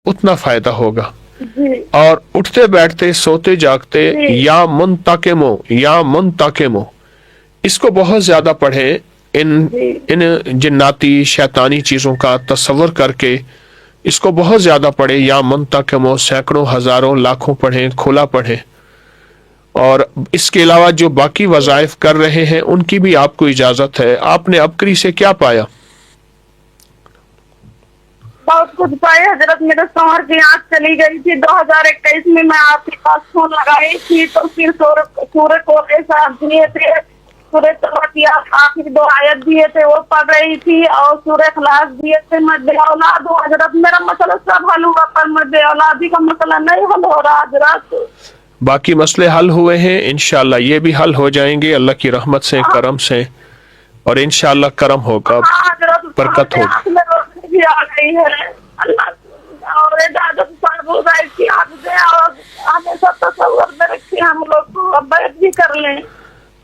उतना फायदा होगा। जी और उठते बैठते सोते जागते या मुंताकिमो इसको बहुत ज्यादा पढ़े। इन जी इन जिन्नाती शैतानी चीजों का तस्वर करके इसको बहुत ज्यादा पढ़े। या मुंताकिमो सैकड़ों हजारों लाखों पढ़े, खुला पढ़े। और इसके अलावा जो बाकी वज़ाइफ कर रहे हैं उनकी भी आपको इजाजत है। आपने अबकरी से क्या पाया? बहुत कुछ पाए हजरत। मेरे शौहर की आँख चली गई थी 2021 में। मैं आपके पास फोन लगाई थी तो फिर सूरज को साहब दिए थे, सूरज तौबा की आखिरी 2 आयत दिए थे वो पढ़ रही थी, और सूरज खलास दिए थे। मद्दे औलाद हो हजरत। मेरा मसला सब हल हुआ पर मद्दे औलादी का मसला नहीं हल हो रहा हजरत। बाकी मसले हल हुए हैं, इंशाल्लाह ये भी हल हो जाएंगे अल्लाह की रहमत से, करम से। और इंशाल्लाह करम होगा, हाँ हजरत, बरकत होगी। आँख में रोशनी भी आ गई है अल्लाह। और इजाजत साहब की आदत है, और हमेशा तसव्वुर में रखिए हम लोग को, अब बैठ भी कर लें।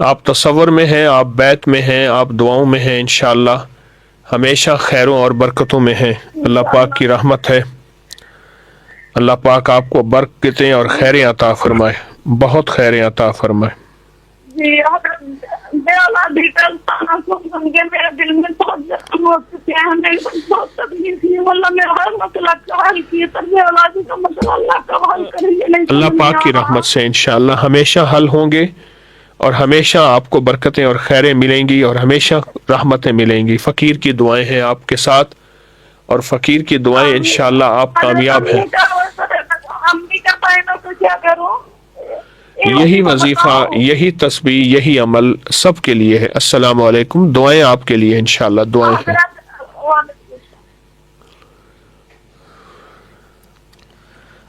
आप तसव्वुर में हैं, आप बैत में हैं, आप दुआओं में हैं, इंशाल्लाह हमेशा खैरों और बरकतों में हैं। अल्लाह पाक की रहमत है। अल्लाह पाक आपको बरकतें और खैरें अता फरमाए, बहुत खैरें अता फरमाए। जी मेरा औलादी का ताना सुन के मेरे दिल में बहुत जख्म हो चुके हैं। मेरे को बहुत तकलीफ है। अल्लाह मेरा हर मसला का हल किए, तब मेरे औलादी का मसला अल्लाह का हल करेंगे। नहीं अल्लाह समझ में पाक आ की रहा। रहमत से इंशाल्लाह हमेशा हल होंगे, और हमेशा आपको बरकतें और खैरें मिलेंगी, और हमेशा रहमतें मिलेंगी। फ़कीर की दुआएं हैं आपके साथ, और फ़कीर की दुआएं इंशाल्लाह आप कामयाब हैं। अम्मी का पाएगा तो क्या करूं? यही वजीफा, यही तस्बीह, यही अमल सब के लिए है। अस्सलाम वालेकुम। दुआएं आपके लिए इंशाल्लाह, दुआएं हैं।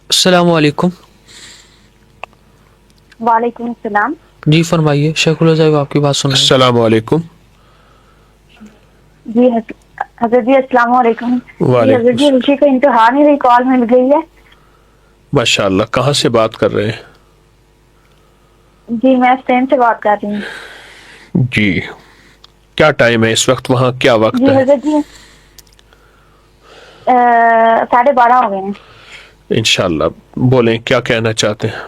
अस्सलामु अलैकुम। वालेकुम सलाम। जी फरमाइए, शेखुल साहब आपकी बात सुन रहे हैं। अस्सलाम वालेकुम। जी हजरत जी अस्सलाम वालेकुम। जी वालेकुम हजरत जी रुचि का इम्तिहान मेरी कॉल मिल गई है। माशाल्लाह। कहाँ से बात कर रहे हैं? जी मैं स्पेन से बात कर रही हूँ। जी, क्या टाइम है इस वक्त, वहाँ क्या वक्त जी है? हजरत जी 12:30 हो गए हैं। इंशाल्लाह बोलें, क्या कहना चाहते हैं?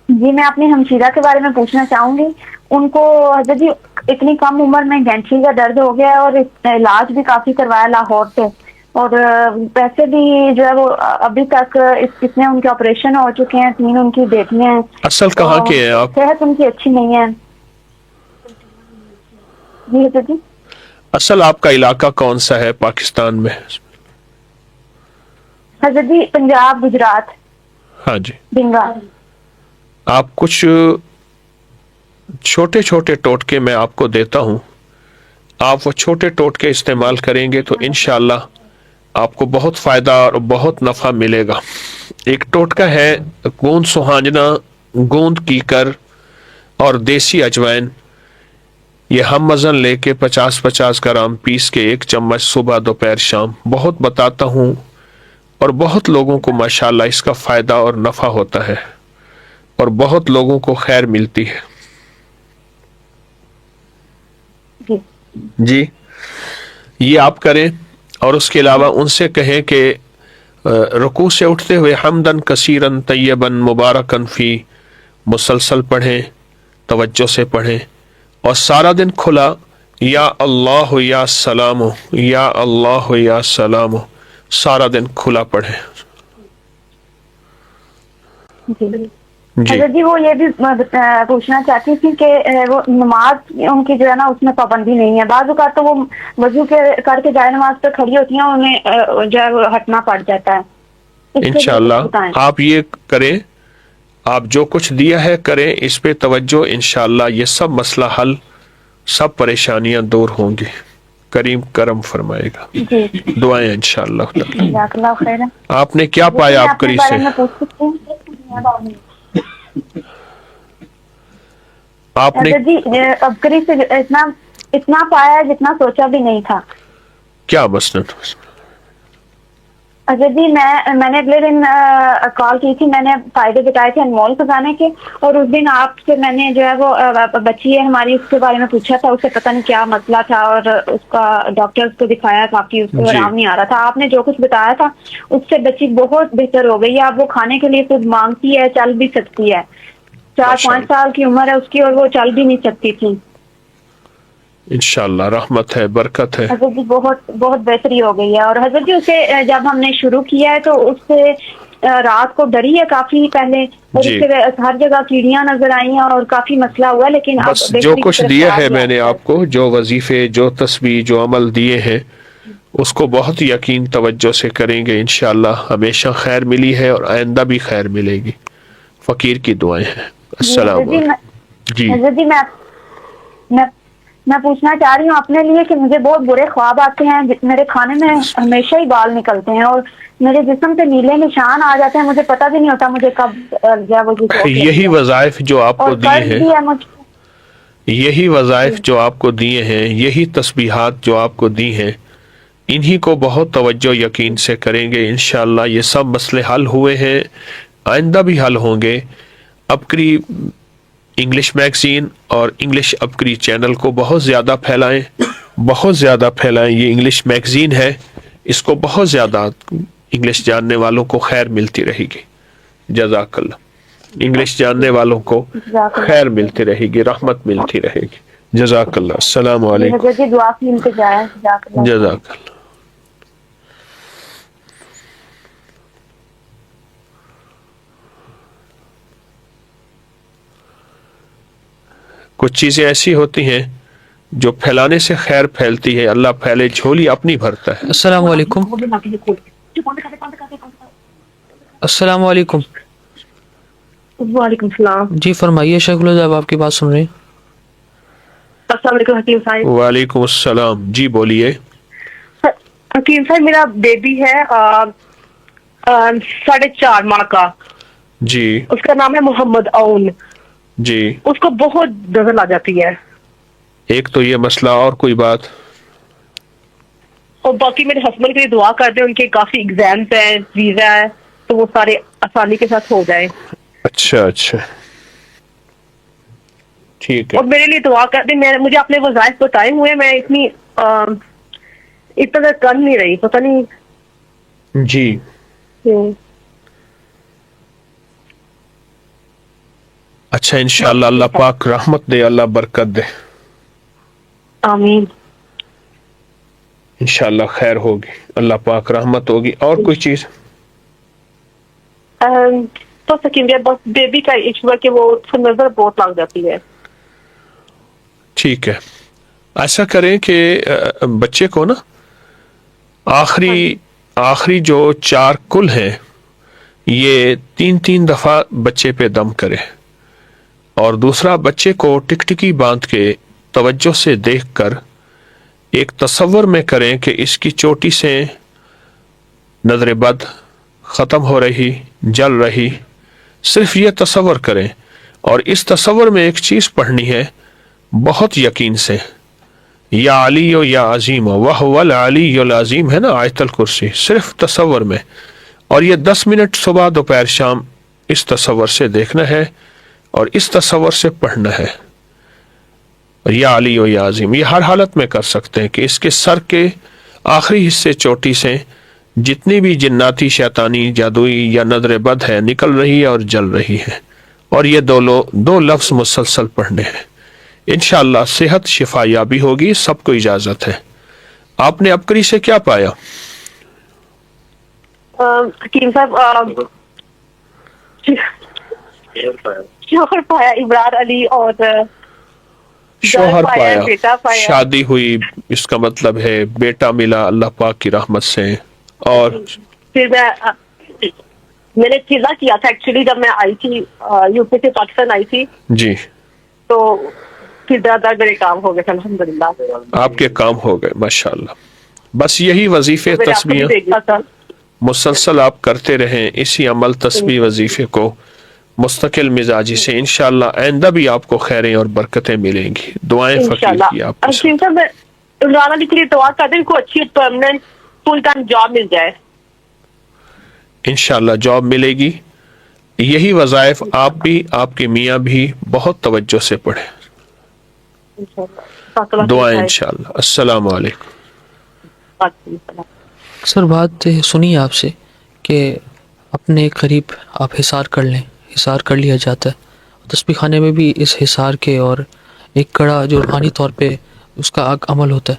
जी मैं अपनी हमशीरा के बारे में पूछना चाहूंगी। उनको हजरत जी इतनी कम उम्र में गैंट्री का दर्द हो गया है, और इलाज भी काफी करवाया लाहौर से, और पैसे भी जो है वो अभी तक इसमें उनके ऑपरेशन हो चुके हैं। 3 उनकी बेटियां हैं। असल कहाँ के हैं आप? सेहत उनकी अच्छी नहीं है। जी हजरत जी। असल आपका इलाका कौन सा है पाकिस्तान में? हजरत जी पंजाब, गुजरात, हाँ जी। बंगाल। आप कुछ छोटे छोटे टोटके मैं आपको देता हूँ, आप वो छोटे टोटके इस्तेमाल करेंगे तो इंशाल्लाह आपको बहुत फ़ायदा और बहुत नफ़ा मिलेगा। एक टोटका है गूंद सुहांजना, गूंद कीकर और देसी अजवाइन। ये हम वज़न लेके 50-50 ग्राम पीस के 1 चम्मच सुबह दोपहर शाम बहुत बताता हूँ, और बहुत लोगों को माशाल्लाह इसका फ़ायदा और नफ़ा होता है, और बहुत लोगों को खैर मिलती है। जी जी, ये आप करें। और उसके अलावा उनसे कहें कि रुकू से उठते हुए हमदन कसीरन तय्यबन मुबारकन फ़ी मुसलसल पढ़ें, तवज्जो से पढ़ें, और सारा दिन खुला या अल्लाह या सलाम, या अल्लाह या सलाम सारा दिन खुला पढ़ें। जी जी हजरत जी वो ये भी पूछना चाहती थी कि वो नमाज उनकी जो है ना उसमें पाबंदी नहीं है। बाज़ औक़ात तो वो वजू के करके जाए नमाज पे खड़ी होती हैं, उन्हें जो है वो हटना पड़ जाता है। इंशाल्लाह आप ये करें, आप जो कुछ दिया है करें, इस पे तवज्जो, इंशाल्लाह ये सब मसला हल, सब परेशानियां दूर होंगी। करीम करम फरमाएगा। दुआएं इंशाल्लाह। जज़ाकल्लाह खैरन। आपने क्या पाया आप करी से? आपने जी अबकरी से इतना पाया जितना सोचा भी नहीं था। क्या मसलन? اچھا جی، میں نے اگلے دن کال کی تھی، میں نے فائدے بتائے تھے انمول خزانے کے، اور اس دن آپ سے میں نے جو ہے وہ بچی ہے ہماری، اس کے بارے میں پوچھا تھا، اسے پتہ نہیں کیا مسئلہ تھا، اور اس کا ڈاکٹرز کو دکھایا تھا کہ اس کو جی آرام نہیں آ رہا تھا. آپ نے جو کچھ بتایا تھا اس سے بچی بہت بہتر ہو گئی ہے. اب وہ کھانے کے لیے خود مانگتی ہے، چل بھی سکتی ہے. 4-5 ماشاءاللہ، سال کی عمر ہے اس کی اور وہ چل بھی نہیں سکتی تھی. انشاءاللہ رحمت ہے، برکت ہے. حضرت جی بہت بہت بہتری ہو گئی ہے. اور حضرت جی اسے جب ہم نے شروع کیا ہے تو اس سے رات کو ڈری ہے کافی پہلے، اور اس جی، سے ہر جگہ کیڑیاں نظر آئی ہیں اور کافی مسئلہ ہوا، لیکن اب بس جو بہتری کی کچھ طرف دیا جا ہے رہی میں نے ہے. آپ کو، جو وظیفے، جو تسبیح، جو عمل دیے ہیں، اس کو بہت یقین توجہ سے کریں گے انشاءاللہ ہمیشہ خیر ملی ہے اور آئندہ بھی خیر ملے گی. فقیر کی دعائیں ہیں. جی السلام حضرت جی علیکم. جی حضرت جی میں پوچھنا چاہ رہی ہوں اپنے لیے کہ مجھے بہت برے خواب آتے ہیں، میرے کھانے میں ہمیشہ ہی بال نکلتے ہیں اور میرے جسم پہ نیلے نشان آ جاتے ہیں، مجھے پتہ بھی نہیں ہوتا مجھے کب جو ہے وہ چوٹ لگی یہی ہے، وظائف جو آپ اور کو دیے قرض ہیں، بھی ہے مجھ کو. یہی جی وظائف جو آپ کو دیے ہیں، یہی تسبیحات جو آپ کو دی ہیں، انہی کو بہت توجہ یقین سے کریں گے انشاءاللہ. یہ سب مسئلے حل ہوئے ہیں، آئندہ بھی حل ہوں گے. ابکری انگلش میگزین اور انگلش ابکری چینل کو بہت زیادہ پھیلائیں، بہت زیادہ پھیلائیں. یہ انگلش میگزین ہے، اس کو بہت زیادہ انگلش جاننے والوں کو خیر ملتی رہے گی. جزاک اللہ. انگلش جاننے والوں کو جزاک خیر اللہ. ملتی رہے گی، رحمت ملتی رہے گی. جزاک اللہ. السلام جی حضرت علیکم. جی دعا کی التجا ہے. جزاک اللہ خیر. جزاک اللہ. کچھ چیزیں ایسی ہوتی ہیں جو پھیلانے سے خیر پھیلتی ہے. اللہ پھیلے جھولی اپنی بھرتا ہے. السلام علیکم. السلام علیکم. وعلیکم السلام. جی فرمائیے شیخ العجاب، آپ کی بات سن رہے ہیں. السلام علیکم حکیم صاحب. وعلیکم السلام. جی بولیے. حکیم صاحب میرا بیبی ہے 4.5 ماہ کا، جی اس کا نام ہے محمد اون. جی. اس کو بہت نظر آ جاتی ہے، ایک تو یہ مسئلہ، اور کوئی بات؟ اور باقی میرے ہسبینڈ کے لیے دعا کر دیں، ان کے کافی ایگزامس ہیں، ویزا ہے، تو وہ سارے آسانی کے ساتھ ہو جائے. اچھا اچھا، ٹھیک ہے. اور میرے لیے دعا کر دیں. مجھے اپنے وظائف بتائے ہوئے، میں اتنا کر نہیں رہی، پتہ نہیں. جی اچھا، انشاءاللہ اللہ پاک رحمت دے، اللہ برکت دے. آمین. انشاءاللہ خیر ہوگی، اللہ پاک رحمت ہوگی. اور کوئی چیز؟ تو سکیم بس بیبی کا ایشو ہے کہ وہ نظر بہت لگ جاتی ہے. ٹھیک ہے، ایسا کریں کہ بچے کو نا آخری جو 4 کل ہیں، یہ 3 دفعہ بچے پہ دم کرے، اور دوسرا بچے کو ٹکٹکی باندھ کے توجہ سے دیکھ کر ایک تصور میں کریں کہ اس کی چوٹی سے نظر بد ختم ہو رہی، جل رہی. صرف یہ تصور کریں، اور اس تصور میں ایک چیز پڑھنی ہے بہت یقین سے، یا علی و یا عظیم وہو العلی العظیم، ہے نا آیت الکرسی. صرف تصور میں، اور یہ 10 منٹ صبح دوپہر شام اس تصور سے دیکھنا ہے اور اس تصور سے پڑھنا ہے. یا علی و یا عظیم یہ ہر حالت میں کر سکتے ہیں کہ اس کے سر کے آخری حصے چوٹی سے جتنی بھی جناتی، شیطانی، جادوئی یا نظر بد ہے نکل رہی ہے اور جل رہی ہے. اور یہ دو لفظ مسلسل پڑھنے ہیں. انشاءاللہ صحت شفا یابی ہوگی. سب کو اجازت ہے. آپ نے ابکری سے کیا پایا؟ حکیم صاحب شوہر پایا ابرار علی، اور شوہر پایا، بیٹا پایا. شادی ہوئی، اس کا مطلب ہے بیٹا ملا اللہ پاک کی رحمت سے. اور پھر میں نے چیزا کیا تھا ایکچولی، جب میں آئی تھی یو پی سے پاکستان آئی تھی، جی تو پھر زیادہ میرے کام ہو گئے تھے الحمدللہ. آپ کے کام ہو گئے ماشاءاللہ. بس یہی وظیفے، میں نے آپ کو بھی تسبیح دیکھا تھا. مسلسل آپ کرتے رہیں. اسی عمل، تسبیح، وظیفے کو مستقل مزاجی سے انشاءاللہ آئندہ بھی آپ کو خیریں اور برکتیں ملیں گی. دعائیں فقیر کی آپ کے ساتھ. عمران علی کے لیے دعا کر دیں کو اچھی پرماننٹ فل ٹائم جاب مل جائے. इंशाअल्लाह जॉब मिलेगी। यही वज़ाइफ आप भी, आपके मियाँ भी बहुत तवज्जो से पढ़ें। दुआएं इंशाअल्लाह। अस्सलाम वालेकुम। सर बात सुनिए आपसे कि अपने करीब आप हिसार कर लें, हिसार कर लिया जाता है। तस्बीह खाने में भी इस हिसार के और एक कड़ा जो रूहानी तौर पे उसका अमल होता है,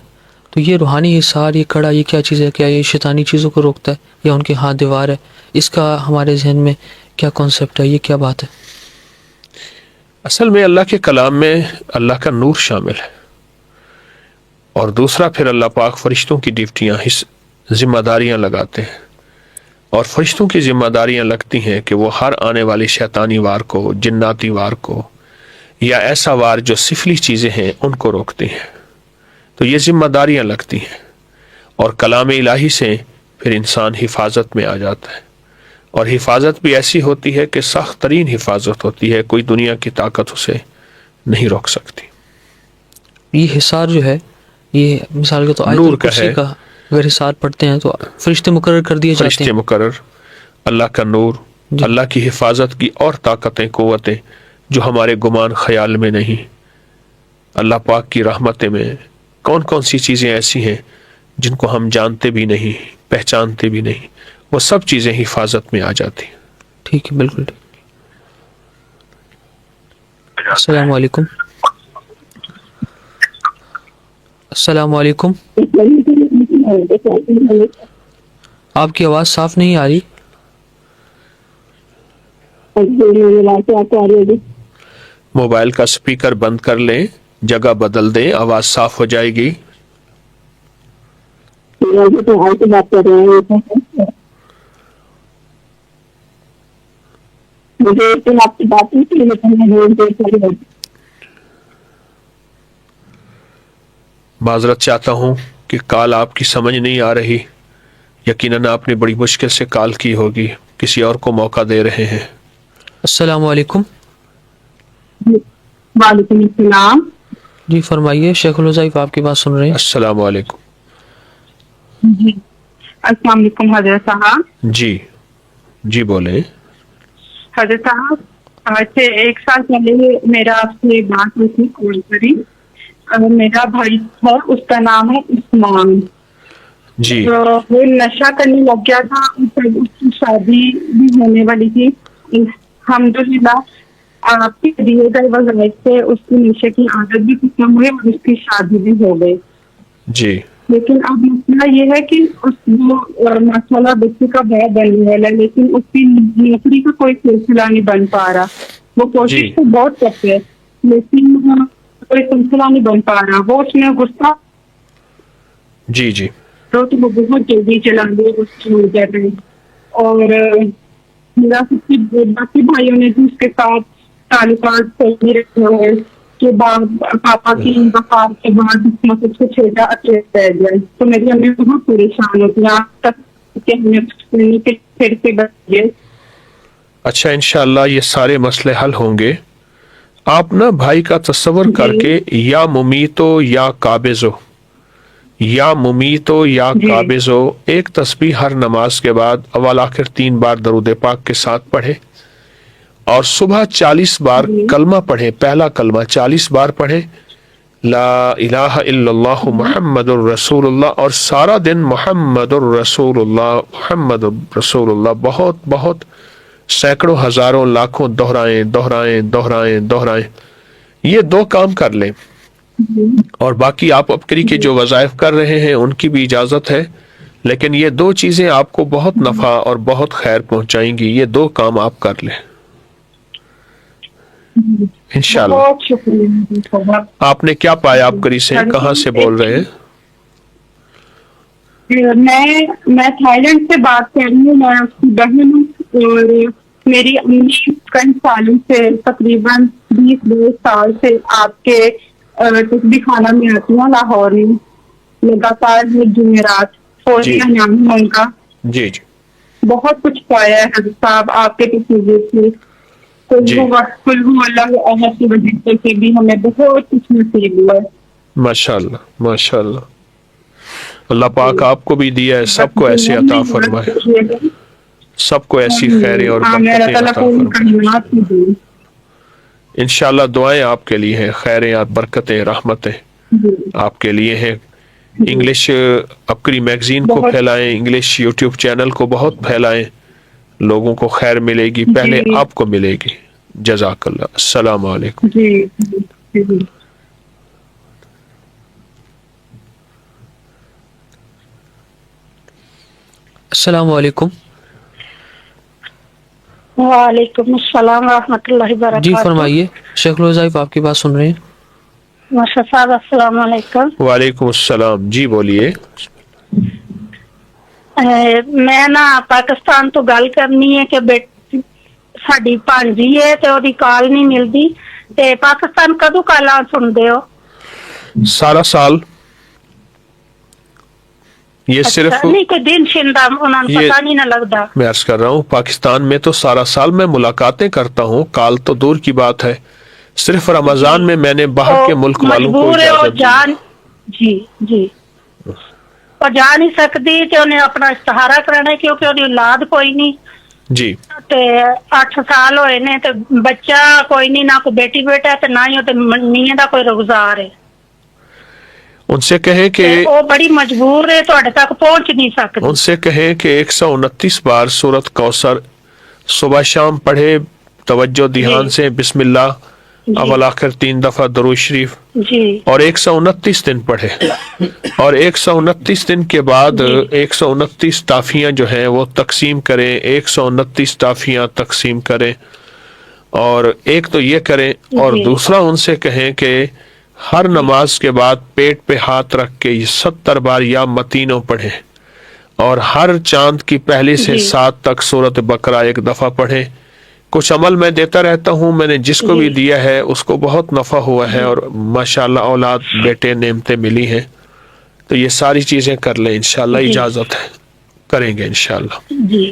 तो ये रूहानी हिसार, ये कड़ा, ये क्या चीज़ है? क्या ये शैतानी चीज़ों को रोकता है या उनके हाथ दीवार है? इसका हमारे जहन में क्या कॉन्सेप्ट है, ये क्या बात है? असल में अल्लाह के कलाम में अल्लाह का नूर शामिल है, और दूसरा फिर अल्लाह पाक फरिश्तों की ड्यूटियाँ, जिम्मेदारियाँ लगाते हैं, और फरिश्तों की जिम्मेदारियाँ लगती हैं कि वो हर आने वाली शैतानी वार को, जिन्नाती वार को, या ऐसा वार जो सिफली चीज़ें हैं उनको रोकती हैं। तो ये जिम्मेदारियाँ लगती हैं, और कलाम इलाही से फिर इंसान हिफाजत में आ जाता है, और हिफाजत भी ऐसी होती है कि सख्त तरीन हिफाजत होती है, कोई दुनिया की ताकत उसे नहीं रोक सकती। ये हिसार जो है, ये मिसाल के तो नूर का कुर्सी है। का अगर हिसार पढ़ते हैं तो फरिश्ते मुकर्रर कर दिए जाते फरिश्ते हैं। मुकर्रर, अल्लाह का नूर, जी। अल्लाह की हिफाजत की और ताकतें, कुव्वतें जो हमारे गुमान ख्याल में नहीं। अल्लाह पाक की रहमतें में कौन कौन सी चीज़ें ऐसी हैं जिनको हम जानते भी नहीं, पहचानते भी नहीं, वो सब चीज़ें हिफाजत में आ जाती हैं। ठीक है, बिल्कुल ठीक। अस्सलाम वालेकुम। अस्सलाम वालेकुम। आपकी आवाज़ साफ नहीं आ रही। मोबाइल का स्पीकर बंद कर लें, जगह बदल दें, आवाज़ साफ हो जाएगी। आपकी बात माजरत चाहता हूँ कि कॉल आपकी समझ नहीं आ रही। यकीनन आपने बड़ी मुश्किल से कॉल की होगी, किसी और को मौका दे रहे हैं। अस्सलाम वालेकुम। वालेकुम अस्सलाम। जी फरमाइए, शेखुल हुज़ैफ आपकी बात सुन रहे हैं। अस्सलाम वालेकुम। जी अस्सलाम वालेकुम हजरत साहब। जी जी बोलें। हजरत साहब, आज से 1 साल पहले मेरा आपसे बात हुई थी, कॉल करी। मेरा भाई था, उसका नाम है उस्मान। जी तो वो नशा करने लग गया था, तब उसकी शादी भी होने वाली थी। अल्हम्दुलिल्लाह आपके दिए गए वज़ाइफ से उसकी नशे की आदत भी खत्म हुई और उसकी शादी भी हो गई। जी लेकिन अब मसला ये है कि उस वो माशाल्लाह बच्चे का भाई बन गया है, लेकिन उसकी नौकरी का कोई सिलसिला नहीं बन पा रहा। वो कोशिश जी। तो बहुत करते हैं, लेकिन कोई सिलसिला नहीं बन पा रहा। वो उसमें गुस्सा जी जी तो वो बहुत जल्दी चला गया उसकी वजह से। और मेरा सबके बाकी भाइयों ने भी उसके साथ ताल्लुकात सही रखे हुए के बाद पापा की वफात के बाद उसमें सबसे छोटा अकेला रह गया। तो मेरी अम्मी बहुत परेशान होती है, आज तक कि हमें फिर से बच गए। अच्छा, इंशाअल्लाह ये सारे मसले हल होंगे। आप ना भाई का तस्वर करके या मुमीतो या काबिजो, या मुमीतो या जी। काबिजो, एक तस्बीह हर नमाज के बाद अव्वल आखिर 3 बार दरूद पाक के साथ पढ़े, और सुबह 40 बार जी। कलमा पढ़े। पहला कलमा 40 बार पढ़े, ला इलाहा इल्लल्लाहु मुहम्मदुर रसूलुल्लाह, और सारा दिन मुहम्मदुर रसूलुल्लाह मुहम्मदुर रसूलुल्लाह बहुत बहुत सैकड़ों हजारों लाखों दोहराएं दोहराएं दोहराएं दोहराएं। ये 2 काम कर लें, और बाकी आप अपकरी के जो वज़ाइफ कर रहे हैं उनकी भी इजाज़त है, लेकिन ये 2 चीज़ें आपको बहुत नफ़ा और बहुत खैर पहुंचाएंगी। ये 2 काम आप कर लें इंशाअल्लाह। बहुत शुक्रिया। आपने क्या पाया अपकरी से, कहाँ से बोल रहे हैं? मैं थाईलैंड से बात कर रही हूँ। मैं उसकी बहन हूँ, और मेरी अम्मी कई सालों से, तकरीबन 20 साल से आपके तस्बीह खाना में आती हूँ लाहौर में लगातार। जुमेरात फौजिया नाम है उनका। जी जी बहुत कुछ पाया है हज़रत साहब आपके तस्वीर से। जी। कुल्हू अल्लाहु अहद की वजह से भी हमें बहुत कुछ नसीब हुआ है। माशाअल्लाह माशाअल्लाह। अल्लाह पाक आपको भी दिया है, सबको ऐसे अता फरमाए। सबको ऐसी खैरें और हाँ, मेरा बरकतें अता टेलीफोन फरमाए। कलिमात ही दी। इंशाल्लाह दुआएं आपके लिए हैं, खैरें और बरकतें रहमतें जी, आपके लिए हैं। इंग्लिश अपनी मैगजीन को बहुत- फैलाएं, इंग्लिश यूट्यूब चैनल को बहुत फैलाएं, लोगों को खैर मिलेगी, पहले जी। आपको मिलेगी। जज़ाकल्लाह। अस्सलाम वालेकुम। जी जी जी। अस्सलाम वालेकुम। वालेकुम अस्सलाम रहमतुल्लाहि जी बरकातहू। फरमाइए, शेख रोज़ाइफ आपकी बात सुन रहे हैं। माशा साहब अस्सलाम वालेकुम। वालेकुम अस्सलाम। जी बोलिए। मैं ना पाकिस्तान तो गल करनी है कि साडी भांजी है ते ओदी कॉल नहीं मिलदी ते पाकिस्तान कदों कॉलां सुनदे हो? सारा साल ये सिर्फ अच्छा, नहीं कोई दिन शिंदा उन्होंने ये- पता नहीं ना लगता। मैं अर्ज कर रहा हूँ, पाकिस्तान में तो सारा साल मैं मुलाकातें करता हूँ, काल तो दूर की बात है। सिर्फ रमजान में मैंने बाहर के मुल्क वालों को मजबूर है वो इजाजत दी। जान जी जी और जा नहीं सकती ते उन्हें अपना इश्तहारा कराना है क्योंकि उन्हें औलाद कोई नहीं जी ते 8 साल होए ने ते बच्चा कोई नहीं, ना कोई बेटी बेटा ते ना ही ओते नीयें दा कोई रोजगार है उनसे कहें कि ते वो बड़ी मजबूर है, तुहाडे तक पहुंच नहीं सकती। उनसे कहें कि 129 बार सूरत कौसर सुबह शाम पढ़े, तवज्जो ध्यान से, बिस्मिल्लाह अवल आखिर 3 दफा दरूद शरीफ, जी और 129 दिन पढ़े। और 129 दिन के बाद 129 ताफियां जो हैं वो तकसीम करें, 129 ताफियां तकसीम करें। और एक तो ये करें, और जी। दूसरा उनसे कहें कि हर नमाज के बाद पेट पे हाथ रख के ये 70 बार या मतीनों पढ़ें, और हर चांद की पहली से जी। 7 तक सूरत बकरा एक दफा पढ़ें। कुछ अमल मैं देता रहता हूँ, मैंने जिसको भी दिया है उसको बहुत नफा हुआ है, और माशाल्लाह औलाद बेटे नेमतें मिली हैं। तो ये सारी चीजें कर लें, इंशाल्लाह जी। इजाजत है, करेंगे इंशाल्लाह। जी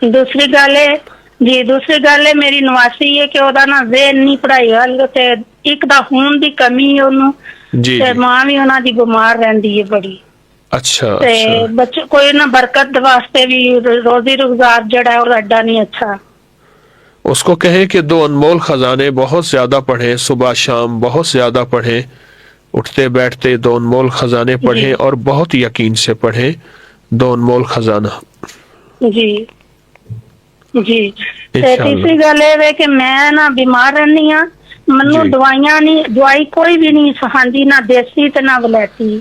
दूसरी गल है जी दूसरी गल है मेरी नवासी है कि ओदा ना ज़हन नहीं पढ़ाई वाल ते एक दा खून दी कमी है ओनू जी ते जी। मां भी ओना दी बीमार रहंदी है बड़ी अच्छा ते अच्छा। बच्चे कोई ना बरकत वास्ते भी रोजी रोजगार जड़ा है और एडा नहीं अच्छा। उसको कहें कि 2 अनमोल खजाने बहुत ज्यादा पढ़ें, सुबह शाम बहुत ज्यादा पढ़ें, उठते बैठते 2 अनमोल खजाने पढ़ें, और बहुत यकीन से पढ़ें 2 अनमोल खजाना। जी जी ते इंशाअल्लाह। तीसरी गल ये है कि मैं ना बीमार रहनी हाँ, मनु जी। दवाइयां नहीं, दवाई कोई भी नहीं सखांदी, ना देसी ते ना वलैती।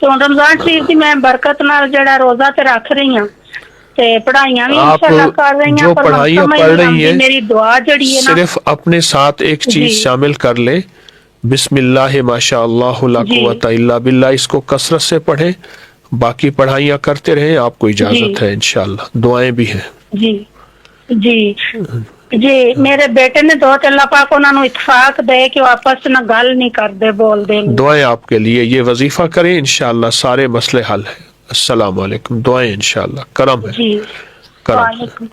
तो रमजान शरीफ की मैं बरकत नाल जड़ा रोजा ते रख रही हूँ ते पढ़ाइयां भी आप इंशाल्लाह कर रही जो हैं, पर पढ़ाइयाँ समझ पढ़ नहीं रही आती। हैं, मेरी दुआ जड़ी है ना सिर्फ अपने साथ एक चीज जी। शामिल कर ले, बिस्मिल्लाह माशा अल्लाह ला जी। कुव्वता इल्ला बिल्लाह, इसको कसरत से पढ़ें, बाकी पढ़ाइयाँ करते रहें, आपको इजाजत जी। है इंशाल्लाह। दुआएं भी हैं। जी जी जी मेरे बेटे ने दो अल्लाह पाक उन्होंने इतफाक दे कि वो आपस में गल नहीं करते बोलते नहीं। दुआएं आपके लिए, ये वजीफा करें इंशाल्लाह सारे मसले हल है। अस्सलाम वालेकुम। दुआएं इंशाल्लाह, करम है, जी करम है। वालेकुम।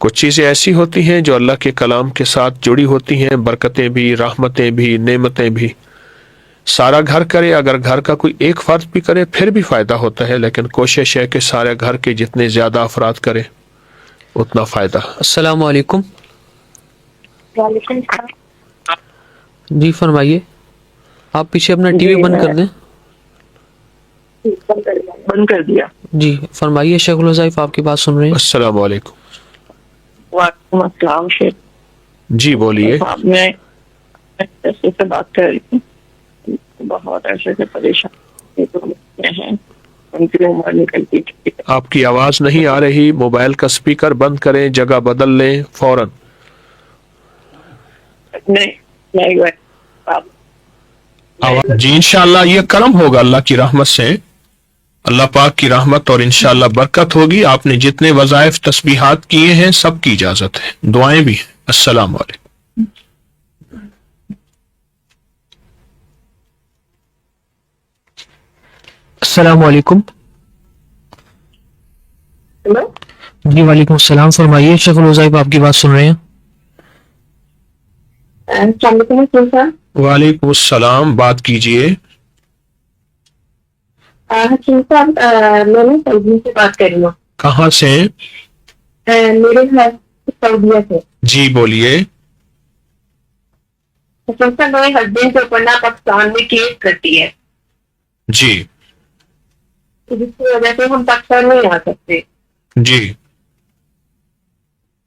कुछ चीज़ें ऐसी होती हैं जो अल्लाह के कलाम के साथ जुड़ी होती हैं, बरकतें भी, रहमतें भी, नेमतें भी। सारा घर करे, अगर घर का कोई एक फर्द भी करे फिर भी फायदा होता है, लेकिन कोशिश है कि सारे घर के जितने ज्यादा अफराद करें उतना फायदा। अस्सलाम वालेकुम। वालेकुम सलाम। जी फरमाइए, आप पीछे अपना टीवी बंद कर दें। बंद कर दिया। जी फरमाइए, शेख रोज़ाइफ आपकी बात सुन रहे हैं। अस्सलाम वालेकुम। वालेकुम अस्सलाम शेख जी बोलिए। साहब, मैं ऐसे से बात कर रही हूँ, बहुत ऐसे से परेशान हैं, उनकी उम्र निकलती चुकी है। आपकी आवाज नहीं आ रही, मोबाइल का स्पीकर बंद करें, जगह बदल लें फौरन। नहीं आप जी इंशाल्लाह ये करम होगा अल्लाह की रहमत से, अल्लाह पाक की रहमत, और इंशाल्लाह बरकत होगी। आपने जितने वज़ाइफ तस्बीहात किए हैं सब की इजाजत है, दुआएं भी हैं। अस्सलाम वालेकुम। अस्सलाम वालेकुम। जी वालेकुम सलाम। फरमाइए, शेख रोज़ाइफ आपकी बात सुन रहे हैं। वालेकुम अस्सलाम, बात कीजिए। حکیم صاحب میں نے سعودی سے بات کر رہی ہوں. کہاں سے ہیں؟ میرے گھر سعودیہ سے. جی بولیے. حکیم صاحب میرے ہسبینڈ کے اوپر نا پاکستان میں کیس کرتی ہے جی جس کی وجہ سے ہم پاکستان نہیں آ سکتے. جی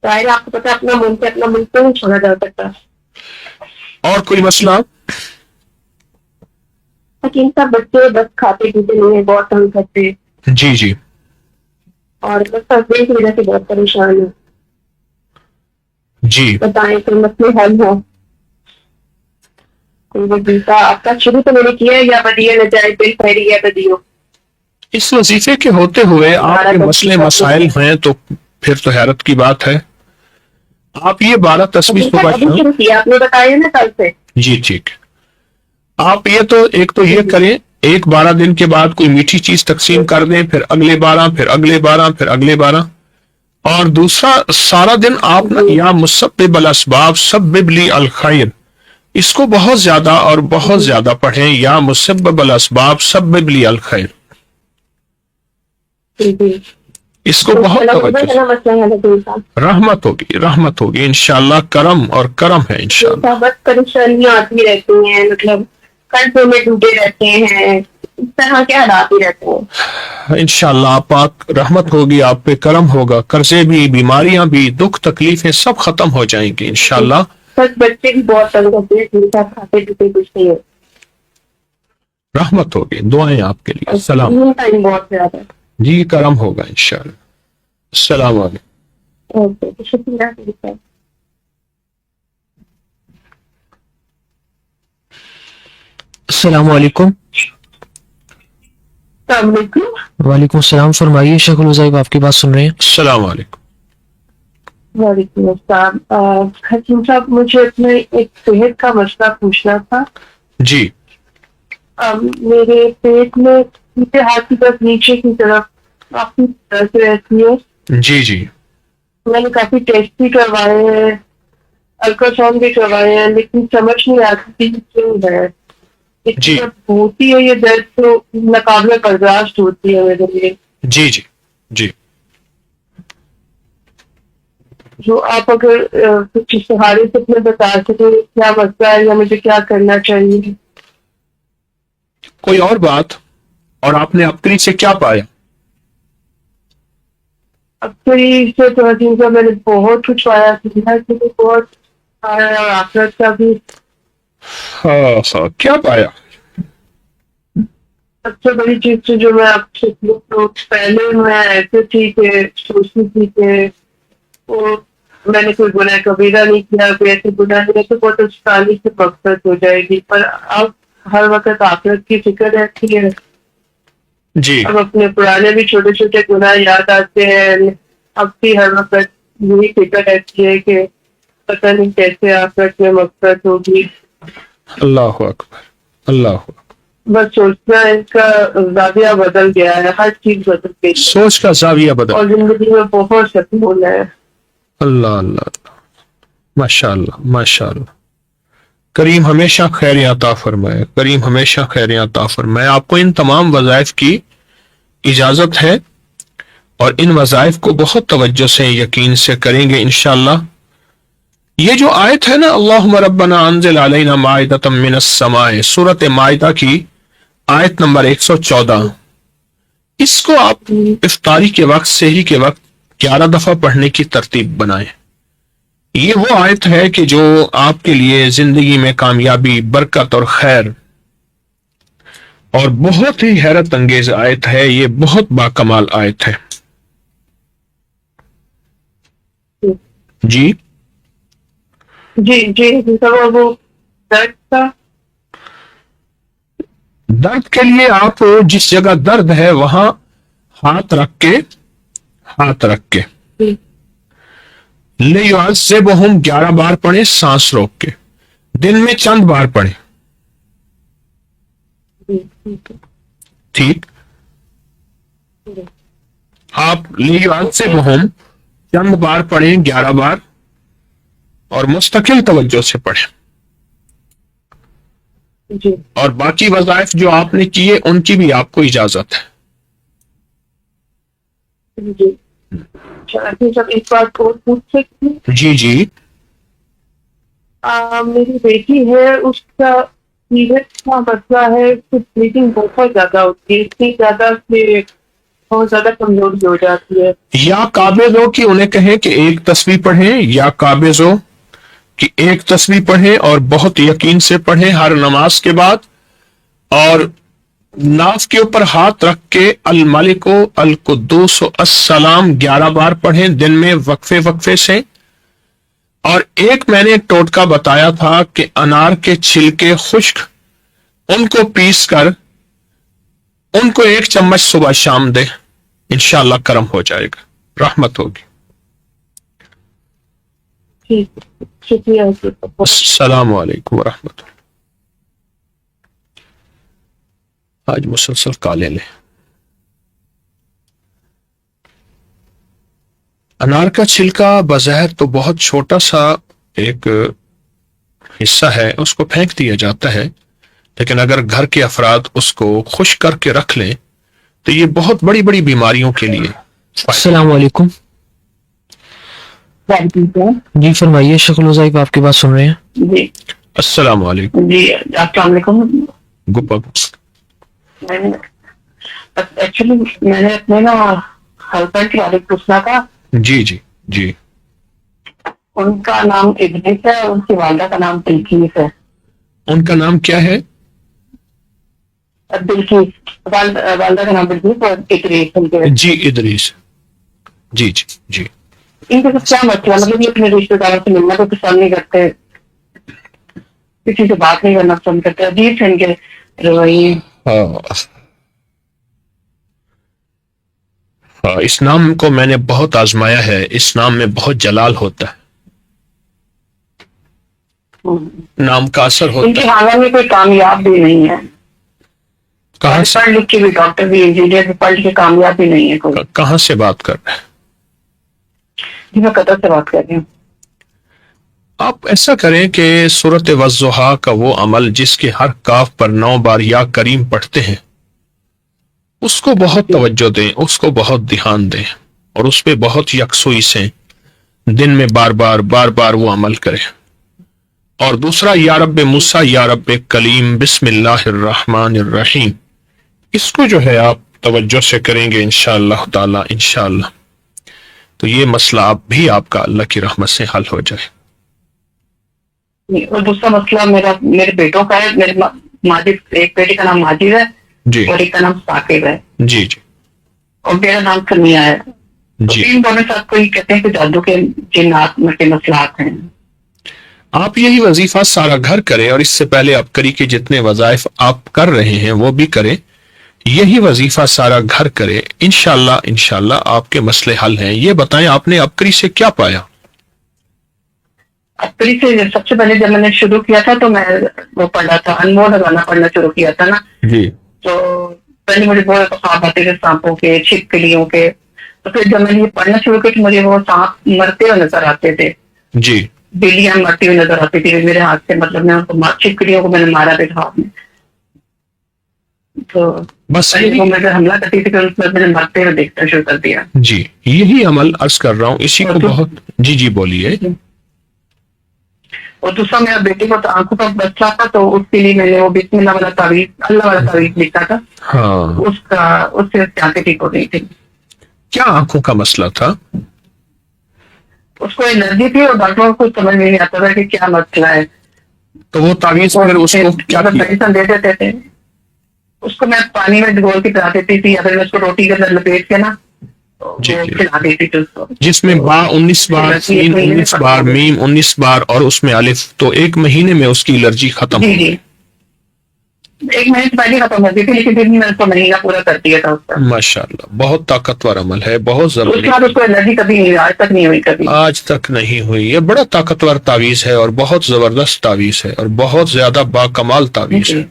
ظاہر آپ کو پتا اپنا ملک تو نہیں چھوڑا جا سکتا. اور کوئی مسئلہ؟ حکیم صاحب بچے بس کھاتے پیتے نہیں ہیں, بہت تنگ کرتے, جی جی اور بس ہسبینڈ کی وجہ سے بہت پریشان ہے. جی بتائیں کوئی مسئلے حل ہو, کوئی وظیفہ آپ کا شروع تو میں نے کیا ہے, یا بدیے نہ جائے بل خیری یا بدیو. اس وظیفے کے ہوتے ہوئے آپ کے مسئلے مسائل ہیں تو پھر تو حیرت کی بات ہے. آپ یہ 12 تسبیح صبح ابھی شام. شروع کیا آپ نے بتایا نا کل سے. جی ٹھیک. آپ یہ تو ایک تو یہ کریں, ایک 12 دن کے بعد کوئی میٹھی چیز تقسیم کر دیں, پھر اگلے 12, پھر اگلے 12, پھر اگلے 12. اور دوسرا سارا دن آپ یا مسبب الاسباب سبب لی الخیر, اس کو بہت زیادہ اور بہت زیادہ پڑھیں, یا مسبب الاسباب سبب لی الخیر. اس کو بہت توجہ سے. رحمت ہوگی انشاءاللہ, کرم اور کرم ہے انشاءاللہ. بس پریشانیاں آتی رہتی ہیں, مطلب قرضوں میں ڈوبے رہتے ہیں, اس طرح کے حالات ہی رہتے ہیں. انشاءاللہ پاک رحمت ہوگی, آپ پہ کرم ہوگا, قرضے بھی, بیماریاں بھی, دکھ تکلیفیں سب ختم ہو جائیں گی انشاءاللہ. بس بچے بھی بہت تنگ ہوتے ہیں, میرے ساتھ کھاتے پیتے کچھ نہیں ہے. رحمت ہوگی, دعائیں آپ کے لیے. السلام. ٹائم بہت زیادہ ہے. جی کرم ہوگا انشاءاللہ. السلام علیکم. اوکے شکریہ. السلام علیکم. السلام علیکم. وعلیکم السلام. فرمائیے شیخ الوظائف, آپ کی بات سن رہے ہیں. السلام علیکم. وعلیکم السلام. حکیم صاحب مجھے اپنے ایک صحت کا مسئلہ پوچھنا تھا. جی میرے پیٹ میں سیدھے ہاتھ کی طرف نیچے کی طرف کافی درد رہتی ہے. جی جی میں نے کافی ٹیسٹ بھی کروائے ہیں, الٹراساؤنڈ بھی کروائے ہیں, لیکن سمجھ نہیں آتی کیوں ہے. جی ہوتی ہے یہ درد تو ناقابل برداشت ہوتی ہے میرے لیے. جی جی جی جو آپ اگر کچھ سہارے سے اپنے بتا سکیں کیا مسئلہ ہے یا مجھے کیا کرنا چاہیے. کوئی اور بات؟ اور آپ نے اپنی سے کیا پایا؟ اب تو سے تو حکیم صاحب میں نے بہت کچھ پایا, بہت پایا, اور آخرت کا بھی. ہاں کیا پایا؟ سب سے بڑی چیز تو جو میں آپ سے تو پہلے میں ایسے تھی کہ سوچتی تھی کہ وہ میں نے کوئی گناہ کبیرہ نہیں کیا, کوئی ایسے گناہ نہیں تو بہت آسانی سے مقصد ہو جائے گی, پر اب ہر وقت آخرت کی فکر رہتی ہے. جی اب اپنے پرانے بھی چھوٹے چھوٹے گناہ یاد آتے ہیں, اب بھی ہر وقت یہی فکر رہتی ہے کہ پتہ نہیں کیسے آخرت میں مقصد ہوگی. اللہ اکبر, اللہ اکبر. بس سوچنا اس کا زاویہ بدل گیا ہے, ہر چیز بدل گئی, سوچ کا زاویہ بدل. اور زندگی میں بہت سکون ہے. اللہ اللہ اللہ, ماشاء اللہ ماشاء اللہ. کریم ہمیشہ خیریاں عطا فرمائے, کریم ہمیشہ خیریاں عطا فرمائے. آپ کو ان تمام وظائف کی اجازت ہے, اور ان وظائف کو بہت توجہ سے یقین سے کریں گے انشاءاللہ. یہ جو آیت ہے نا, اللہم ربنا انزل علینا مائدۃ من السماء, سورۃ مائدہ کی آیت نمبر 114, اس کو آپ افطاری کے وقت, سحری کے وقت 11 دفعہ پڑھنے کی ترتیب بنائیں. یہ وہ آیت ہے کہ جو آپ کے لیے زندگی میں کامیابی, برکت اور خیر, اور بہت ہی حیرت انگیز آیت ہے. یہ بہت باکمال آیت ہے. جی جی جی وہ درد کا درد کے لیے آپ جس جگہ درد ہے وہاں ہاتھ رکھ کے لیعذبہم 11 بار پڑھیں, سانس روک کے, دن میں چند بار پڑھیں. ٹھیک, آپ لیعذبہم چند بار پڑھیں, 11 بار, اور مستقل توجہ سے پڑھیں. جی اور باقی وظائف جو آپ نے کیے ان کی بھی آپ کو اجازت ہے. جی. اچھا جب ایک بات اور پوچھ سکتی ہوں؟ جی جی. میری بیٹی ہے, اس کا پیریڈ کا مسئلہ ہے, اس کی بلیڈنگ بہت زیادہ ہوتی ہے, اتنی زیادہ کہ بہت زیادہ کمزوری ہو جاتی ہے. یا قابض ہو کہ انہیں کہیں کہ ایک تسبیح پڑھیں, یا قابض ہو کہ ایک تسبیح پڑھیں اور بہت یقین سے پڑھیں ہر نماز کے بعد, اور ناف کے اوپر ہاتھ رکھ کے الملک القدوس السلام 11 بار پڑھیں دن میں وقفے وقفے سے. اور ایک میں نے ٹوٹکا بتایا تھا کہ انار کے چھلکے خشک ان کو پیس کر ان کو 1 چمچ صبح شام دے, انشاءاللہ کرم ہو جائے گا, رحمت ہوگی. ٹھیک, شکریہ. السلام علیکم ورحمۃ اللہ. آج مسلسل کالے لیں. انار کا چھلکا بظاہر تو بہت چھوٹا سا ایک حصہ ہے, اس کو پھینک دیا جاتا ہے, لیکن اگر گھر کے افراد اس کو خشک کر کے رکھ لیں تو یہ بہت بڑی بڑی بیماریوں کے لیے. السلام علیکم. جی فرمائیے, شکل وظائف آپ کی بات سن رہے ہیں. جی السلام علیکم. جی السلام علیکم. گپا ایکچولی میں نے اپنے نا ہسبینڈ کے بارے میں پوچھنا تھا. جی جی جی. ان کا نام ادریس ہے, ان کی والدہ کا نام بلقیس ہے. ان کا نام کیا ہے؟ بلقیس, والدہ کا نام بلقیس اور ادریس ان کے. جی ادریس. جی جی جی. ان کے ساتھ کیا مسئلہ, مطلب یہ اپنے رشتے داروں سے ملنا تو پسند نہیں کرتے, کسی سے بات نہیں کرنا پسند کرتے, عجیب سے ان کے رویے. اس نام کو میں نے بہت آزمایا ہے, اس نام میں بہت جلال ہوتا ہے, نام کا اثر ان ہوتا کے ہے. خاندان میں کوئی کامیاب بھی نہیں ہے, کہاں سے پڑھ لکھ کے بھی, ڈاکٹر بھی, انجینئر بھی, پڑھ کے کامیاب بھی نہیں ہے کوئی. کہاں سے بات کر رہے ہیں جی میں قطر سے بات کر رہی ہوں. آپ؟ ایسا کریں کہ سورۃ والضحیٰ کا وہ عمل جس کے ہر کاف پر 9 بار یا کریم پڑھتے ہیں, اس کو بہت توجہ دیں, اس کو بہت دھیان دیں, اور اس پہ بہت یکسوئی سے دن میں بار بار وہ عمل کریں. اور دوسرا یا رب موسیٰ یا رب کلیم بسم اللہ الرحمن الرحیم, اس کو جو ہے آپ توجہ سے کریں گے انشاءاللہ تعالی, انشاءاللہ تو یہ مسئلہ آپ کا اللہ کی رحمت سے حل ہو جائے. اور دوسرا مسئلہ میرے بیٹوں کا ہے. میرے ماجد, ایک بیٹے کا نام ماجد ہے جی اور ایک کا نام ثاقب ہے, جی جی اور میرا نام سمیہ ہے. جی. ان دونوں ساتھ کوئی کہتے ہیں کہ جادو کے جنات کے مسئلات ہیں. آپ یہی وظیفہ سارا گھر کریں, اور اس سے پہلے ابکری کے جتنے وظائف آپ کر رہے ہیں وہ بھی کریں, یہی وظیفہ سارا گھر کرے, انشاءاللہ آپ کے مسئلے حل ہیں. یہ بتائیں آپ نے ابکری سے کیا پایا؟ ابکری سے سب سے پہلے جب میں نے شروع کیا تھا تو میں وہ پڑھا تھا, انمول ازانا پڑھنا شروع کیا تھا نا, جی. تو پہلے مجھے بہت خواب آتے تھے سانپوں کے, چھپکلیوں کے. تو پھر جب میں نے یہ پڑھنا شروع کیا تو مجھے وہ سانپ مرتے ہوئے نظر آتے تھے, جی. بلیاں مرتی ہوئی نظر آتی تھی میرے ہاتھ سے, مطلب میں ان کو چھپکلیوں کو میں نے مارا تھا خواب میں. تو بس وہ میرے حملہ کرتی تھی کہ اس میں میں نے مرتے ہوئے دیکھنا شروع کر دیا. جی یہی عمل عرض کر رہا ہوں, اسی کو بہت. جی جی بولیے. اور دوسرا میرا بیٹے کو آنکھوں کا بچہ تھا, تو اس کے لیے میں نے وہ بسم اللہ والا تعویذ, اللہ والا تعویذ لکھا تھا. ہاں, اس سے آنکھیں ٹھیک ہو گئی تھی. کیا آنکھوں کا مسئلہ تھا؟ اس کو الرجی تھی اور ڈاکٹروں کو سمجھ نہیں آتا تھا کہ کیا مسئلہ ہے. تو وہ تعویذ پھر اس کو کیا کیا؟ میڈیسن دے دیتے تھے, اس کو میں پانی میں ڈگول کے پلا دیتی تھی, یا پھر میں اس کو روٹی کے اندر لپیٹ کے نا جی وہ جی. کھلا دیتی تھی اس کو, جس میں با 19 بار, سین 19 بار, میم 19 بار اور اس میں الف, تو 1 مہینے میں اس کی الرجی ختم جی ہو. جی 1 مہینے سے پہلے ختم ہوتی تھی, لیکن پھر بھی میں اس کو مہینہ پورا کر دیا تھا اس کا. ماشاءاللہ, بہت طاقتور عمل ہے, بہت اس کے بعد زبردست. اس کو الرجی کبھی نہیں ہوئی, آج تک نہیں ہوئی کبھی. آج تک نہیں ہوئی. یہ بڑا طاقتور تعویذ ہے اور بہت زبردست تعویذ ہے اور بہت زیادہ باکمال تعویذ ہے.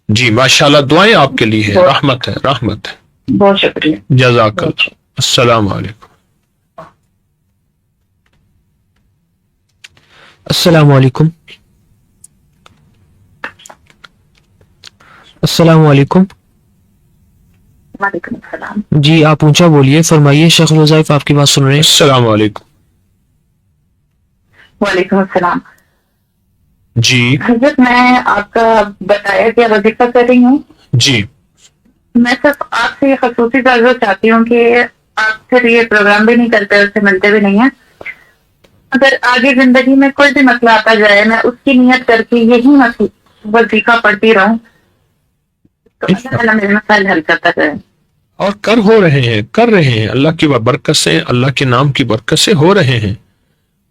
جی ماشاءاللہ, دعائیں آپ کے لیے ہے, رحمت ہے, رحمت ہے. بہت شکریہ. جزاک اللہ. السلام علیکم. السلام علیکم. अस्सलाम वालेकुम। वालेकुम सलाम। जी आप ऊंचा बोलिए, फरमाइए, शेख वज़ाइफ आपकी बात सुन रहे हैं। अस्सलाम वालेकुम। वालेकुम सलाम। जी हजरत मैं आपका बताया क्या वजीफा कर रही हूँ। जी मैं सिर्फ आपसे ये खसूसी इजाजत चाहती हूँ कि आप फिर ये प्रोग्राम भी नहीं करते, उससे मिलते भी नहीं है। अगर आगे जिंदगी में कोई भी मसला आता जाए, मैं उसकी नियत करके यही वजीफा पढ़ती रहूं, तो अल्लाह ताला मेरे मसाइल हल करता जाए। और कर रहे हैं अल्लाह की बरकत से, अल्लाह के नाम की बरकत से हो रहे हैं।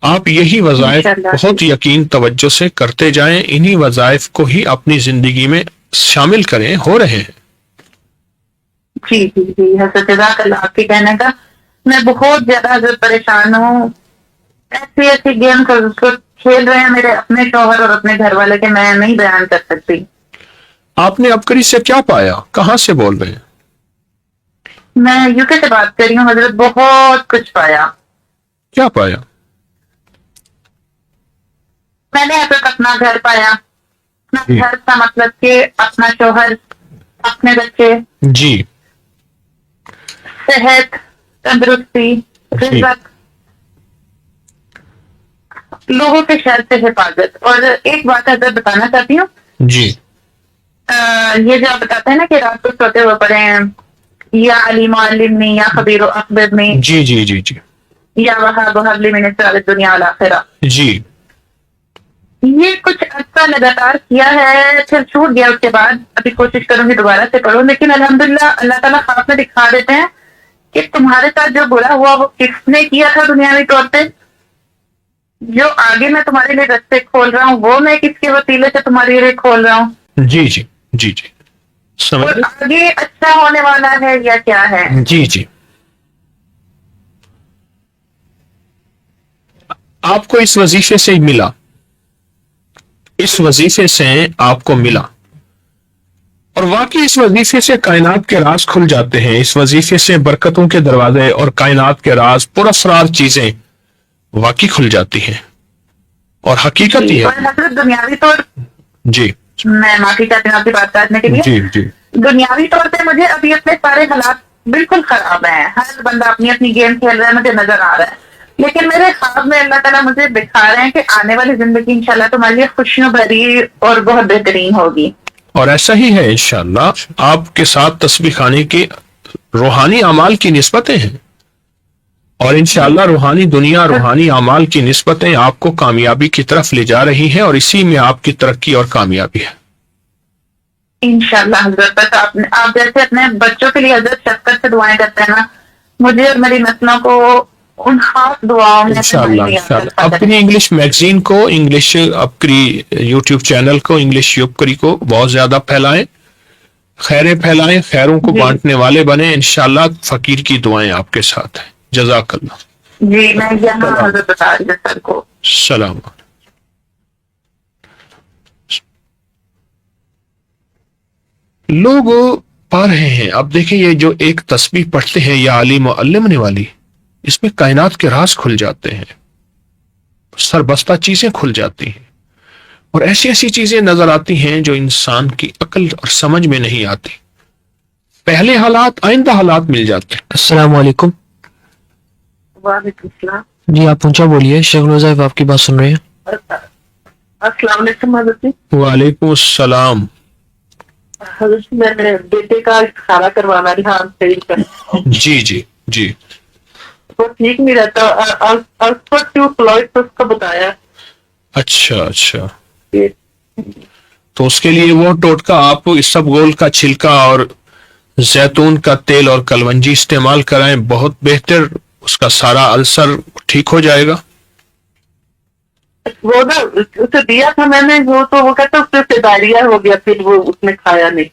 आप यही वज़ाइफ इंशाअल्लाह। बहुत यकीन तवज्जो से करते जाएं, इन्हीं वज़ाइफ को ही अपनी जिंदगी में शामिल करें, हो रहे हैं। जी जी जी हजरत जज़ाकल्लाह। आपके कहने का मैं बहुत ज्यादा हजरत परेशान हूँ। ऐसी ऐसी गेम खेल रहे हैं मेरे अपने शौहर और अपने घर वाले के मैं नहीं बयान कर सकती। आपने अपकरी से क्या पाया? कहाँ से बोल रहे हैं? मैं यूके से बात कर रही हूँ हजरत। बहुत कुछ पाया क्या पाया? मैंने अब तक अपना घर पाया। अपना जी। घर का मतलब कि अपना शौहर, अपने बच्चे, जी सेहत, तंदुरुस्ती, जी। रिज़्क़, लोगों के शर से हिफाजत। और एक बात अगर बताना चाहती हूँ, जी ये जो आप बताते हैं ना कि रात को सोते हुए पढ़े हैं, या अलीम अल्लिमनी या खबीर अखबिरनी जी जी जी जी या वहाब हबली मिन अस्रार दुनिया वल आखिरा, जी ये कुछ अर्सा लगातार किया है, फिर छूट गया। उसके बाद अभी कोशिश करूंगी दोबारा से पढ़ूं, लेकिन अल्हम्दुलिल्लाह अल्लाह ताला ख्वाब में दिखा देते हैं कि तुम्हारे साथ जो बुरा हुआ वो किसने किया था दुनियावी तौर पे, जो आगे मैं तुम्हारे लिए रास्ते खोल रहा हूँ वो मैं किसके वसीले से तुम्हारे लिए खोल रहा हूँ, जी जी जी जी समझ और गए? आगे अच्छा होने वाला है या क्या है। जी जी। आपको इस वजीफे से मिला, इस वजीफे से आपको मिला, और वाकई इस वजीफे से कायनात के राज खुल जाते हैं। इस वजीफे से बरकतों के दरवाजे और कायनात के राज, पुरअसरार चीजें वाकई खुल जाती हैं, और हकीकत ही और है। हजरत दुनियावी तौर, जी मैं माफी चाहती हूँ आपकी बात काटने के लिए। जी जी दुनियावी तौर पे मुझे अभी अपने सारे हालात बिल्कुल खराब हैं। हर बंदा अपनी अपनी गेम खेल रहा है, मुझे नजर आ रहा है, लेकिन मेरे ख्वाब में अल्लाह ताला मुझे दिखा रहे हैं कि आने वाली जिंदगी इंशाल्लाह तुम्हारे लिए खुशियों भरी और बहुत बेहतरीन होगी। और ऐसा ही है इंशाअल्लाह। आपके साथ तस्बीह खाने के रूहानी अमाल की निस्बतें हैं, और इंशाअल्लाह रूहानी दुनिया, रूहानी अमाल की निस्बतें आपको कामयाबी की तरफ ले जा रही हैं, और इसी में आपकी तरक्की और कामयाबी है। इंशाल्लाह हजरत, बस आप जैसे अपने बच्चों के लिए हजरत शफकत से दुआएं करते हैं ना, मुझे और मेरी नस्लों को उन खास दुआओं में से इंशाअल्लाह नहीं इंशाअल्लाह। आता। अपनी इंग्लिश मैगजीन को, इंग्लिश अपकरी यूट्यूब चैनल को, इंग्लिश युपकरी को बहुत ज्यादा फैलाएं, खैरें फैलाएं, खैरों को जी। बांटने वाले बने। इंशाअल्लाह फकीर की दुआएं आपके साथ हैं। जज़ाकल्लाह। जी मैं यहाँ हजरत बता रही हूँ सर को। सलाम। लोग पा रहे हैं। अब देखिए, ये जो एक तस्बीह पढ़ते हैं या अलीम व अल्लिमने वाली, इसमें कायनात के राज खुल जाते हैं, सरबस्ता चीजें खुल जाती हैं, और ऐसी ऐसी चीजें नजर आती हैं जो इंसान की अक्ल और समझ में नहीं आती। पहले हालात आइंदा हालात मिल जाते हैं। अस्सलाम वालेकुम। वालेकुम सलाम। जी आप ऊंचा बोलिए, शेख वज़ाइफ आपकी बात सुन रहे हैं। अस्सलाम वालेकुम हजरत जी। वालेकुम सलाम। हजरत जी, मैं मेरे बेटे का खाना करवाना रिहान से जी जी जी वो ठीक नहीं रहता। अल्फा टू फ्लॉइड तो उसको बताया अच्छा अच्छा। कि तो उसके लिए वो टोटका आप इसबगोल का छिलका और जैतून का तेल और कलवंजी इस्तेमाल कराएं, बहुत बेहतर, उसका सारा अल्सर ठीक हो जाएगा। वो ना उसे दिया था मैंने, वो तो वो कहता उससे डायरिया हो गया, फिर वो उसने खाया नहीं।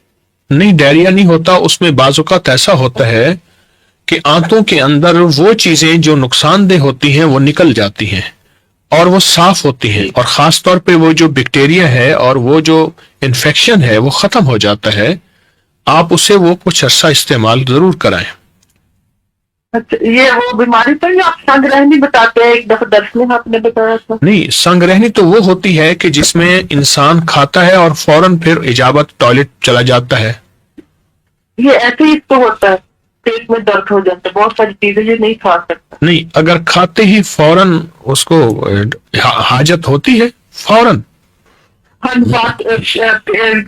नहीं, डायरिया नहीं होता, उसमें बाजुकात ऐसा होता है कि आंतों के अंदर वो चीजें जो नुकसानदेह होती हैं वो निकल जाती हैं, और वो साफ होती हैं, और खास तौर पे वो जो बैक्टीरिया है और वो जो इन्फेक्शन है वो खत्म हो जाता है। आप उसे वो कुछ अरसा इस्तेमाल जरूर कराएं। اچھا یہ وہ بیماری تو یہ آپ سنگ رہنی بتاتے ہیں، ایک دفعہ درس میں آپ نے بتایا تھا. نہیں، سنگ رہنی تو وہ ہوتی ہے کہ جس میں انسان کھاتا ہے اور فوراً پھر اجابت ٹوائلٹ چلا جاتا ہے. یہ ایسے ہی تو ہوتا ہے، پیٹ میں درد ہو جاتا ہے، بہت ساری چیزیں یہ نہیں کھا سکتا. نہیں، اگر کھاتے ہی فوراً اس کو حاجت ہوتی ہے فوراً.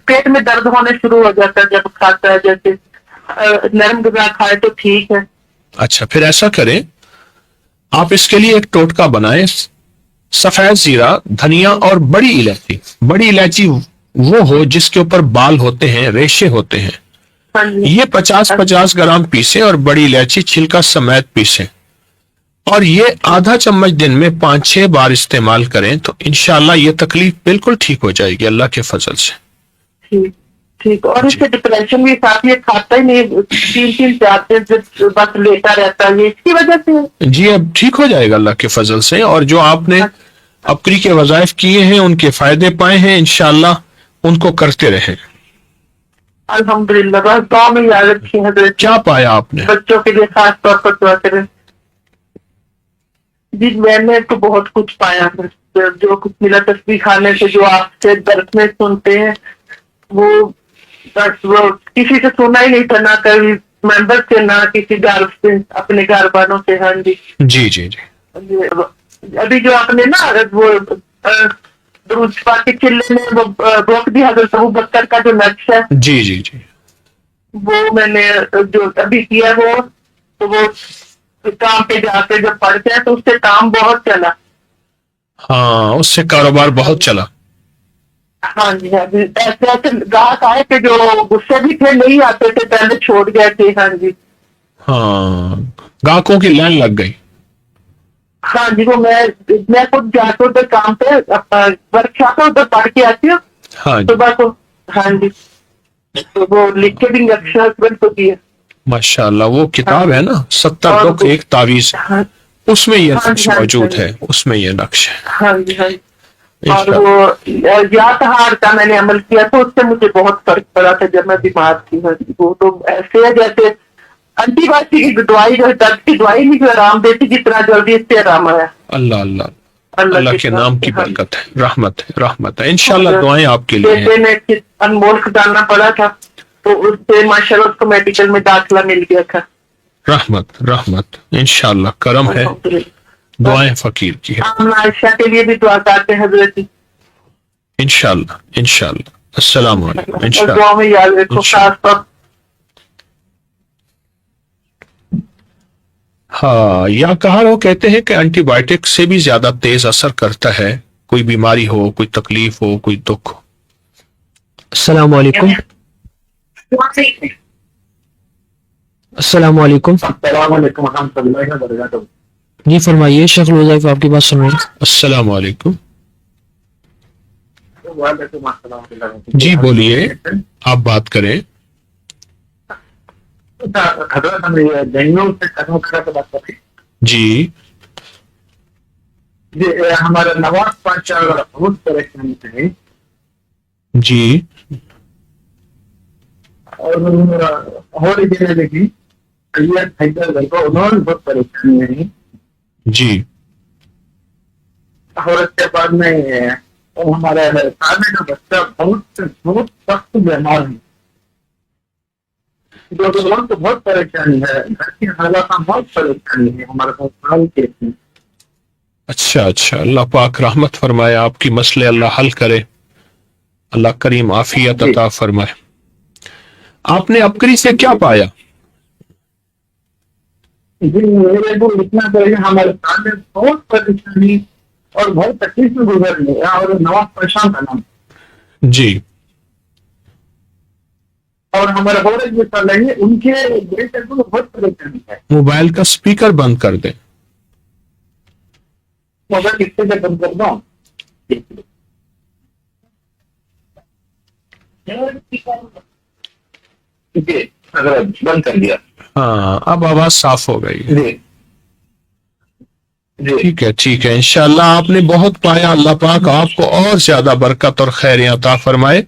پیٹ میں درد ہونے شروع ہو جاتا ہے جب کھاتا ہے، جیسے نرم غذا کھائے تو ٹھیک ہے. اچھا، پھر ایسا کریں، آپ اس کے لیے ایک ٹوٹکا بنائیں. سفید زیرہ، دھنیا اور بڑی الائچی. بڑی الائچی وہ ہو جس کے اوپر بال ہوتے ہیں، ریشے ہوتے ہیں. ہاں جی. یہ 50 گرام پیسیں اور بڑی الائچی چھلکا سمیت پیسیں، اور یہ آدھا چمچ دن میں 5-6 بار استعمال کریں تو انشاءاللہ یہ تکلیف بالکل ٹھیک ہو جائے گی اللہ کے فضل سے. ٹھیک ٹھیک. اور اس سے ڈپریشن بھی ساتھ، یہ کھاتا ہی نہیں، 3-4 دن بس لیتا رہتا ہے، یہ اس کی وجہ سے ہے. جی اب ٹھیک ہو جائے گا اللہ کے فضل سے. اور جو آپ نے اپری کے وظائف کیے ہیں ان کے فائدے پائے ہیں، انشاءاللہ ان کو کرتے رہیں. الحمدللہ. بس دعا میں یاد رکھی حضرت. کیا پایا آپ نے؟ بچوں کے لیے خاص طور پر دعا کریں. جی میں نے تو بہت کچھ پایا ہے، جو کچھ ملا تسبیح کھانے سے، جو آپ سے درس میں سنتے ہیں وہ بس وہ کسی سے سنا ہی نہیں تھا، نہ کبھی ممبر سے، نہ کسی گھر سے، اپنے گھر والوں سے. ہاں جی جی جی جی. ابھی جو آپ نے نا وہ درود پاک کے چلے میں وہ روک دیا حضرت ابوبکر کا جو نقش ہے، جی جی جی. وہ میں نے جو ابھی کیا وہ، تو وہ کام پہ جا کے جب پڑھتے ہیں تو اس سے کام بہت چلا. ہاں، اس سے کاروبار بہت چلا. ہاں جی ہاں جی. ایسے ایسے گاہک آئے کہ جو غصے بھی تھے، نہیں آتے تھے، پہلے چھوڑ گئے تھے. ہاں جی ہاں، گاہکوں کی لائن لگ گئی. ہاں جی. وہ میں خود جا کے ادھر کام پہ ورک شاپ ادھر پڑھ کے آتی ہوں ہاں جی، صبح کو. ہاں جی. تو وہ لکھ کے بھی اکثر ہسبینڈ کو دیے. ماشاء اللہ. وہ کتاب ہے نا 70 دکھ ایک تعویذ، ہاں اس میں یہ ہاں نقش جی ہاں موجود جی ہے، اس میں یہ نقش ہے. ہاں جی ہاں جی. اور انشاءاللہ. وہ یاتہار کا میں نے عمل کیا تو اس سے مجھے بہت فرق پڑا تھا جب میں بیمار تھی. وہ تو ایسے ہے جیسے اینٹی بایوٹک کی دوائی، جو درد کی دوائی نہیں جو آرام دیتی، جتنا جلدی اس سے آرام آیا. اللہ اللہ اللہ کے نام کی برکت ہے، رحمت ہے، رحمت ہے. انشاءاللہ دعائیں آپ کے لیے ہیں. بیٹے نے انمول خزانہ پڑا تھا تو اس سے ماشاءاللہ اس کو میڈیکل میں داخلہ مل گیا تھا. رحمت رحمت، انشاءاللہ کرم ہے. دعائیں فقیر کی ہے. ہم عائشہ کے لیے بھی دعا کرتے ہیں حضرت. انشاءاللہ انشاءاللہ. السلام علیکم. انشاءاللہ. دعا میں یاد رکھو خاص طور. ہاں، یا کہا وہ کہتے ہیں کہ اینٹی بایوٹک سے بھی زیادہ تیز اثر کرتا ہے، کوئی بیماری ہو، کوئی تکلیف ہو، کوئی دکھ ہو. السلام علیکم. السلام علیکم. السلام علیکم ورحمۃ اللہ وبرکاتہ. جی فرمائیے، شیخ الوظائف آپ کی بات سن رہے ہیں. السلام علیکم. وعلیکم السلام. جی بولیے، آپ بات کریں. حضرت ہم بنگلور سے قدم کھڑا سے بات کر رہے ہیں. جی جی ہمارا نواز پاشا بہت پریشانی تھے، جی اور اور جگہ دیکھی حیدر کو انہوں نے بہت پریشانی ہے. جی. اور اس کے بعد میں ہمارا سامنے کا بچہ بہت بہت سخت بیمار ہے، جو تو بہت پریشانی ہے، گھر کی حالات میں بہت پریشانی ہے ہمارے پاس حال کے. اچھا اچھا. اللہ پاک رحمت فرمائے، آپ کی مسئلے اللہ حل کرے، اللہ کریم عافیت عطا فرمائے. آپ نے اپکری سے کیا پایا؟ جی میرے کو اتنا کرے ہمارے سامنے بہت پریشانی اور بہت تکلیف میں گزر رہی ہے. اور نواز پریشان کا نام. جی. اور ہمارے ہو رہے جو چل رہی ہے ان کے بیٹے کو بہت پریشانی ہے. موبائل کا سپیکر بند کر دیں. موبائل کس سے بند کر دوں؟ جی اگر بند کر دیا. ہاں اب آواز صاف ہو گئی. جی جی ٹھیک ہے ٹھیک ہے. انشاءاللہ آپ نے بہت پایا. اللہ پاک آپ کو اور زیادہ برکت اور خیر عطا فرمائے.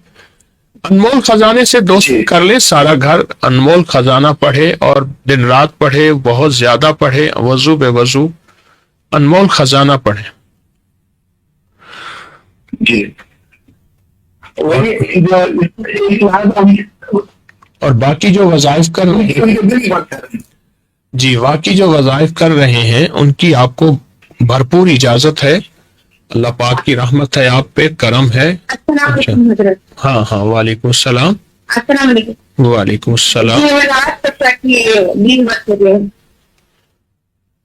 अनमोल खजाने से दोस्ती कर ले, सारा घर अनमोल खजाना पढ़े और दिन रात पढ़े, बहुत ज्यादा पढ़े, वजू बेवजू अनमोल खजाना पढ़े। जी वही जो एक लाख और बाकी जो वज़ाइफ कर रहे हैं, उनके दिल बात कर रहे हैं। जी बाकी जो वज़ाइफ कर रहे हैं उनकी आपको भरपूर इजाजत है। अल्लाह पाक की रहमत है, आप पे करम है। अस्सलाम वालेकुम हजरत। हाँ हाँ, वालेकुम सलाम। अस्सलाम वालेकुम। वालेकुम सलाम। ये मैंने आज तक क्या की दिन बात कर रहे हैं।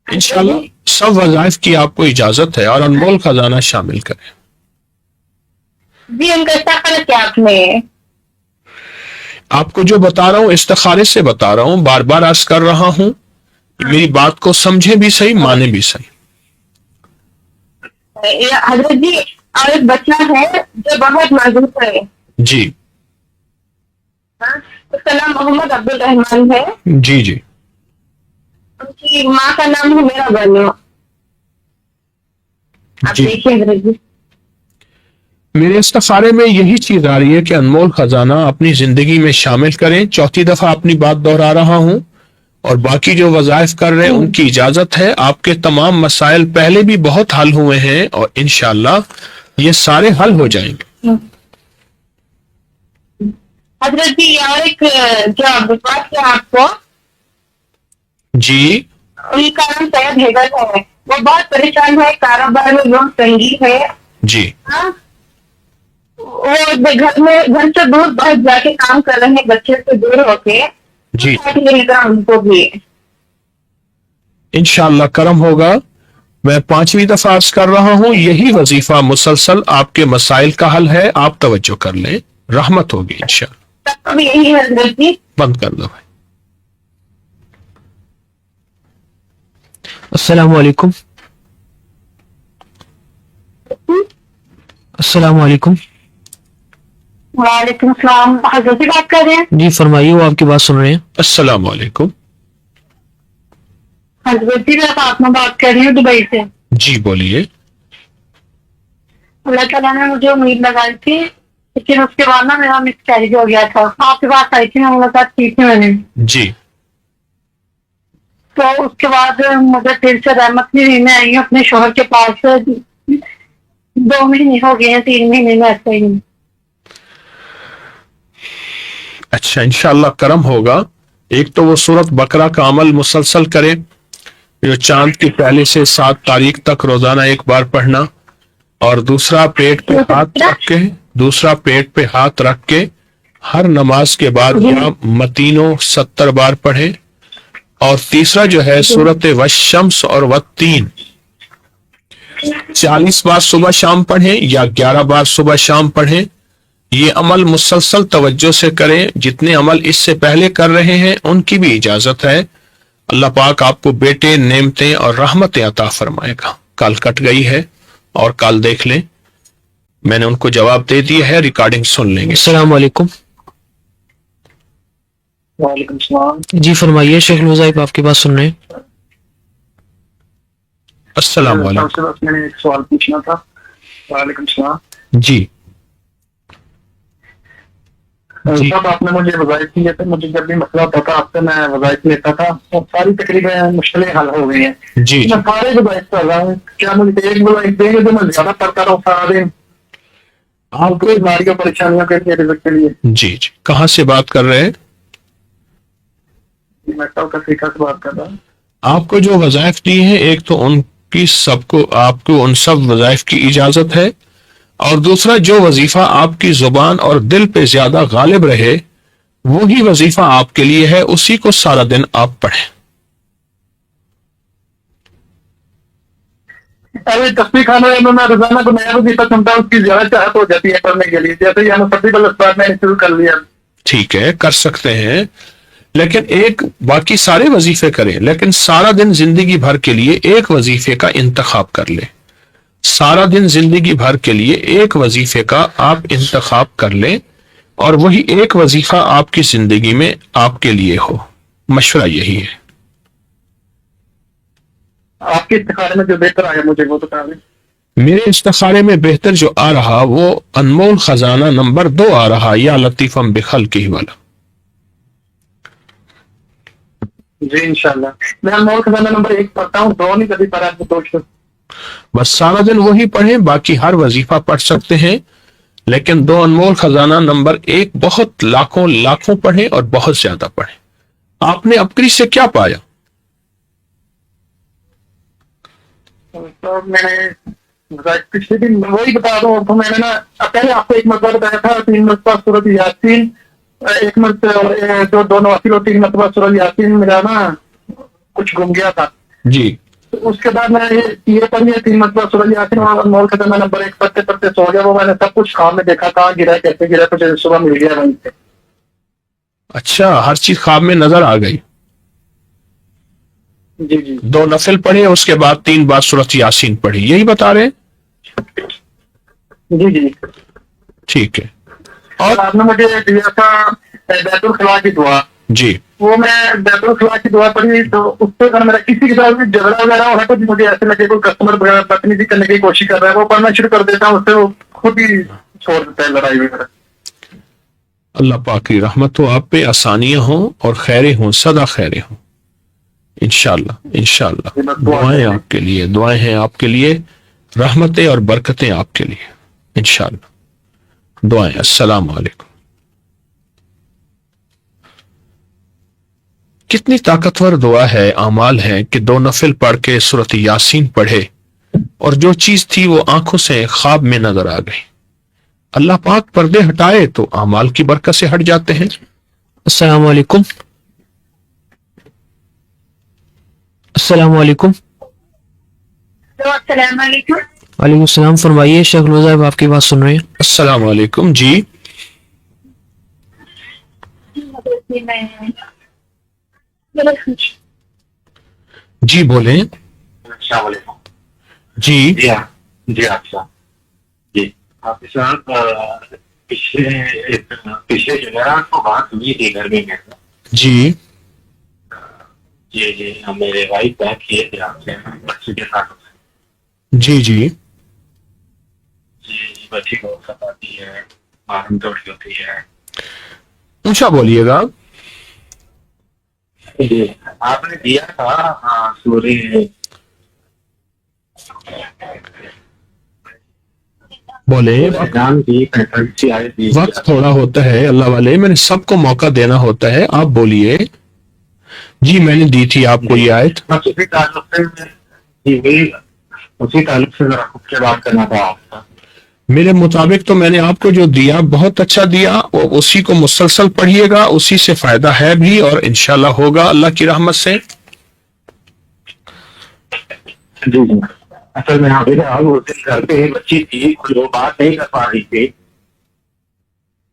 इंशाल्लाह सब वज़ाइफ की आपको इजाजत है और अनमोल खजाना शामिल करें। जी उनका इस्तेमाल क्या आपने? आपको जो बता रहा हूँ इस्तिखारे से बता रहा हूँ, बार बार अर्ज कर रहा हूँ, मेरी बात को समझे भी सही, माने भी सही। हजरत जी और एक बच्चा है जो बहुत मजबूत है, जी हाँ? उसका नाम मोहम्मद अब्दुल रहमान है। जी जी उनकी माँ का नाम है मेरा बनो। आप जी। देखिए हजरत जी। मेरे इस्तिखारे में यही चीज आ रही है कि अनमोल खजाना अपनी जिंदगी में शामिल करें। चौथी दफा अपनी बात दोहरा रहा हूं। और बाकी जो वज़ाइफ कर रहे हैं उनकी इजाजत है। आपके तमाम मसाइल पहले भी बहुत हल हुए हैं और इंशाअल्लाह ये सारे हल हो जाएंगे। हजरत जी और एक जो बात है आपको, जी उनका नाम सैयद हैदर है। वो बहुत परेशान है, कारोबार में बहुत तंगी है, जी हाँ? वो घर से दूर बहुत जाके काम कर रहे हैं, बच्चे से दूर होके। जी उनको भी इंशाअल्लाह करम होगा। मैं 5वीं दफा अर्ज कर रहा हूं, यही वजीफा मुसलसल आपके मसाइल का हल है। आप तवज्जो कर लें, रहमत होगी इंशाअल्लाह। सबका भी यही है हजरत जी। बंद कर दो भाई। अस्सलाम वालेकुम। अस्सलाम वालेकुम। वालेकुम सलाम। हजरत जी बात कर रहे हैं? जी फरमाइए, वो आपकी बात सुन रहे हैं। अस्सलाम वालेकुम। हजरत जी मैं फातिमा बात कर रही हूँ दुबई से। जी बोलिए। अल्लाह ताला ने मुझे उम्मीद लगाई थी, लेकिन उसके बाद ना मेरा मिसकैरेज हो गया था। आपके पास आई थी, मैं मुलाकात की थी मैंने। जी तो उसके बाद मुझे फिर से रहमत नहीं हुई। मैं आई हूँ अपने शोहर के पास। 2 महीने हो गए हैं, 3 महीने में ऐसे ही। अच्छा, इंशाअल्लाह करम होगा। एक तो वो सूरत बकरा का अमल मुसलसल करे, जो चांद की पहले से 7 तारीख तक रोजाना एक बार पढ़ना, और दूसरा पेट पे हाथ रख के हर नमाज के बाद या मतीनों 70 बार पढ़े। और तीसरा जो है सूरत वशम्स और वत्तीन 40 बार सुबह शाम पढ़ें या 11 बार सुबह शाम पढ़ें। ये अमल मुसलसल तवज्जो से करें। जितने अमल इससे पहले कर रहे हैं उनकी भी इजाजत है। अल्लाह पाक आपको बेटे, नेमतें और रहमतें अता फरमाएगा। कल कट गई है और कल देख लें, मैंने उनको जवाब दे दिया है, रिकॉर्डिंग सुन लेंगे। अस्सलाम वालेकुम। वालेकुम सलाम। जी फरमाइए, शेख वज़ाइफ आपकी बात सुन रहे हैं। अस्सलाम वालेकुम। सबसे बस मैंने एक सवाल पूछना था। वालेकुम सलाम। जी जी सब आपने मुझे वज़ाइफ दिए थे। मुझे जब भी मसला होता था आपसे मैं वज़ाइफ लेता था और सारी तकरीबन मुश्किलें हल हो गई हैं। जी मैं सारे वज़ाइफ कर रहा हूँ, क्या मुझे एक वज़ाइफ देंगे जो मैं ज्यादा पढ़ता रहूँ सारा दिन? आपको बीमारियों परेशानियों के लिए, रिज़्क़ के लिए। जी जी कहाँ से बात कर रहे हैं? मैं साउथ अफ्रीका से बात कर रहा हूँ। आपको जो वज़ाइफ दी है, एक तो उनकी सबको, आपको उन सब वज़ाइफ की इजाजत है, और दूसरा जो वजीफा आपकी जुबान और दिल पे ज्यादा गालिब रहे वही वजीफा आपके लिए है, उसी को सारा दिन आप पढ़ें। अरे तस्वीर खाने में मैं रोजाना को नया वजीफा सुनता हूँ, उसकी ज्यादा चाहत हो जाती है पढ़ने के लिए। जैसे यहाँ मैंने शुरू कर लिया। ठीक है, कर सकते हैं, लेकिन एक बाकी सारे वजीफे करें, लेकिन सारा दिन जिंदगी भर के लिए एक वजीफे का इंतखाब कर लें। सारा दिन जिंदगी भर के लिए एक वजीफे का आप इंतखाब कर लें, और वही एक वजीफा आपकी जिंदगी में आपके लिए हो। मशवरा यही है। आपके इस्तिखारे में जो बेहतर आया मुझे वो बता दें। میرے استخارے میں بہتر جو آ رہا وہ انمول خزانہ نمبر 2 آ رہا, یا لطیفم بخلقہ والا. جی انشاءاللہ میں انمول خزانہ نمبر 1 پڑھتا ہوں, 2 نہیں کبھی پڑھا تو بس سارا دن وہی پڑھیں, باقی ہر وظیفہ پڑھ سکتے ہیں, لیکن 2 انمول خزانہ نمبر 1 بہت لاکھوں پڑھیں اور بہت زیادہ پڑھیں. آپ نے اپکری سے کیا پایا؟ تو میں نے پچھلے دن وہی بتا دوں, تو میں نے نا پہلے آپ کو ایک مرتبہ بتایا تھا 3 مرتبہ سورۃ یاسین, ایک مرتبہ جو 2 نوافل اور 3 مرتبہ سورۃ یاسین میرا نا کچھ گم گیا تھا. جی اس کے بعد میں یہ پڑھی ہے 3 مرتبہ سورۃ یاسین اور انمول خزانہ نمبر 1 پڑھتے سو گیا. وہ میں نے سب کچھ خواب میں دیکھا, کہاں گرا کیسے گرا, کچھ صبح مل گیا وہیں سے. اچھا, ہر چیز خواب میں نظر آ گئی. جی جی 2 نفل پڑھے, اس کے بعد 3 بار سورۃ یاسین پڑھی, یہی بتا رہے ہیں؟ جی جی. ٹھیک ہے. اور آپ نے مجھے دیا تھا بیت الخلاء کی دعا, جی وہ میں بیت الخلاء کی دعا پڑھی تو اس پہ اگر میرا کسی کے ساتھ بھی جھگڑا وغیرہ ہو رہا ہے تو مجھے ایسے لگے کوئی کسٹمر بدتمیزی کرنے کی کوشش کر رہا ہے, وہ پڑھنا شروع کر دیتا ہوں, اس سے وہ خود ہی چھوڑ دیتا ہے لڑائی وغیرہ. اللہ پاک کی رحمت ہو آپ پہ, آسانیاں ہوں اور خیریں ہوں, سدا خیریں ہوں انشاءاللہ. انشاءاللہ دعائیں آپ کے لیے, دعائیں ہیں آپ کے لیے, رحمتیں اور برکتیں آپ کے لیے انشاءاللہ. دعائیں. السلام علیکم. کتنی طاقتور دعا ہے, اعمال ہیں کہ 2 نفل پڑھ کے سورۃ یاسین پڑھے اور جو چیز تھی وہ آنکھوں سے خواب میں نظر آ گئی. اللہ پاک پردے ہٹائے تو اعمال کی برکت سے ہٹ جاتے ہیں. السلام علیکم. السلام علیکم. السلام علیکم. وعلیکم السلام. فرمائیے شیخ روزہ صاحب, آپ کی بات سن رہے ہیں. السلام علیکم. جی جی بولیں. السلام علیکم. جی جی آپ صاحب, جی آپ کے ساتھ پچھلے جمعرات کو بات ہوئی تھی گھر میں. جی جی جی میرے وائف بات کیے تھے آپ سے بچے کے ساتھ. جی جی جی جی بچی کو سب آتی ہے, معلوم توڑی ہوتی ہے. اونچا بولیے گا. جی آپ نے دیا تھا سوری بولے. جان کی 45 آئے تھی. وقت تھوڑا ہوتا ہے اللہ والے, میں نے سب کو موقع دینا ہوتا ہے, آپ بولیے. جی میں نے دی تھی آپ کو یہ آیت. اسی تعلق سے ذرا خود سے بات کرنا تھا آپ کا. میرے مطابق تو میں نے آپ کو جو دیا بہت اچھا دیا, اور اسی کو مسلسل پڑھیے گا, اسی سے فائدہ ہے بھی اور انشاءاللہ ہوگا اللہ کی رحمت سے. جی جی اصل میں اس دن گھر پہ ایک بچی تھی, وہ بات نہیں کر پا رہی تھی.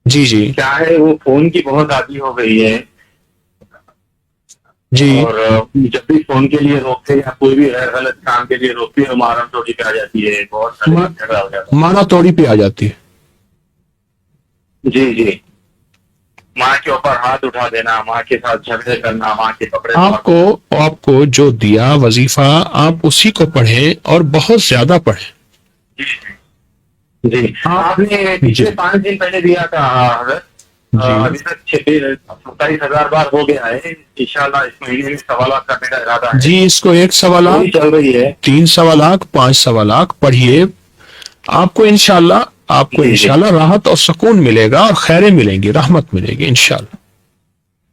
جی جی کیا ہے وہ فون کی بہت عادی ہو گئی ہے, جی اور جب بھی فون کے لیے روکتے یا کوئی بھی غلط کام کے لیے روکتے ہیں مارم توڑی پہ آ جاتی ہے, بہت سارے جھگڑا ہو جاتا مانا توڑی پہ آ جاتی ہے. ہے. جی جی ماں کے اوپر ہاتھ اٹھا دینا, ماں کے ساتھ جھگڑے کرنا, ماں کے کپڑے آپ کو جو دیا وظیفہ آپ اسی کو پڑھیں اور بہت زیادہ پڑھیں. جی آپ نے پچھلے 5 دن پہلے دیا تھا حضرت, ابھی تک 27,000 بار ہو گیا ہے. انشاءاللہ اس مہینے میں سوالات کرنے کا ارادہ ہے. جی اس کو 1 سوالات, چل رہی ہے, 3 سوالات, 5 سوالات پڑھیے. آپ کو انشاءاللہ راحت اور سکون ملے گا اور خیریں ملیں گی, رحمت ملے گی انشاءاللہ.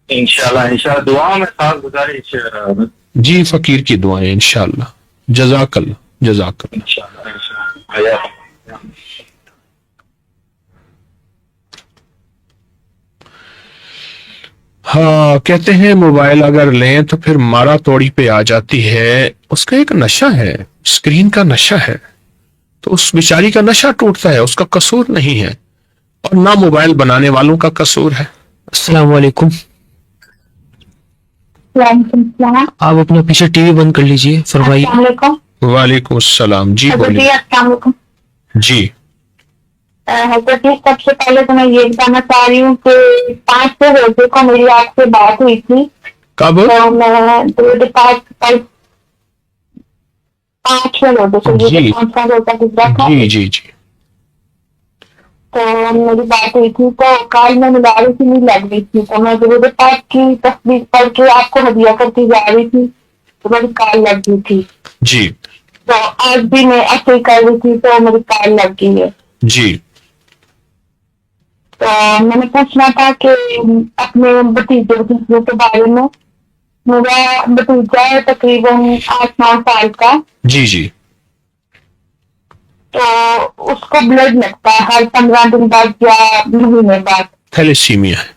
انشاءاللہ دعا میں خاص گزارش. جی فقیر کی دعائیں انشاءاللہ. جزاک اللہ. انشاءاللہ. ہاں کہتے ہیں موبائل اگر لیں تو پھر مارا توڑی پہ آ جاتی ہے. اس کا ایک نشہ ہے, اسکرین کا نشہ ہے, تو اس بیچاری کا نشہ ٹوٹتا ہے, اس کا قصور نہیں ہے, اور نہ موبائل بنانے والوں کا قصور ہے. السلام علیکم. وعلیکم السلام. آپ اپنا پیچھے ٹی وی بند کر لیجئے. فرمائیے. السلام علیکم. وعلیکم السلام. جی حضرت بولیے. جی السلام علیکم. جی حضرت جی سب سے پہلے تو میں یہ بتانا چاہ رہی ہوں کہ 5 روزے کو میری آپ سے بات ہوئی تھی. کب؟ تو میں 2 5 5 छह लोगों से जी। ये 5 साल होता गुजरा था। जी जी जी तो मेरी बात हुई थी तो कल मैं मिला रही थी, नहीं लग रही थी, तो मैं जरूर पाक की तस्वीर पढ़ के आपको हदिया करती जा रही थी तो मेरी कॉल लग गई थी। जी तो आज भी मैं ऐसे ही कर रही थी तो मेरी कॉल लग गई है। जी तो मैंने पूछना था कि अपने भतीजे भतीजों के बारे में। मेरा भतीजा है तकरीबन 8-9 साल का, जी जी तो उसको ब्लड लगता है हर 15 दिन बाद या महीने बाद। थैलेसीमिया है।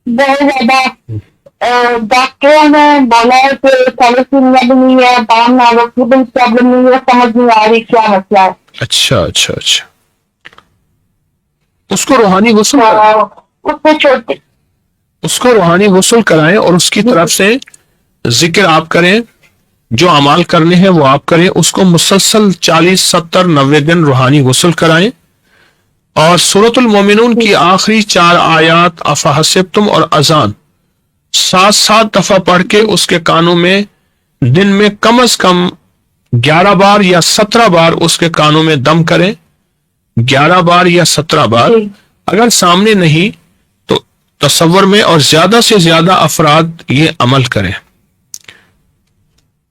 बहुत ज्यादा डॉक्टरों ने बोला है कि थैलेसीमिया भी नहीं है, बाम नागरिक की भी प्रॉब्लम नहीं है, समझ नहीं आ रही क्या मसला है। अच्छा अच्छा अच्छा, उसको रूहानी गुस्ल कराएं, तो उससे छोटी उसको रूहानी गुस्ल कराएं और उसकी तरफ से जिक्र आप करें, जो अमाल करने हैं वो आप करें। उसको मुसलसल 40 70 90 दिन रूहानी गुस्ल कराएं और सूरतुल मोमिनून की आखिरी 4 आयात अफहसिबतुम और अजान 7-7 दफा पढ़ के उसके कानों में दिन में कम से कम 11 बार या 17 बार उसके कानों में दम करें। 11 बार या 17 बार, जी। अगर सामने नहीं तो तसव्वुर में, और ज्यादा से ज्यादा अफराद ये अमल करें।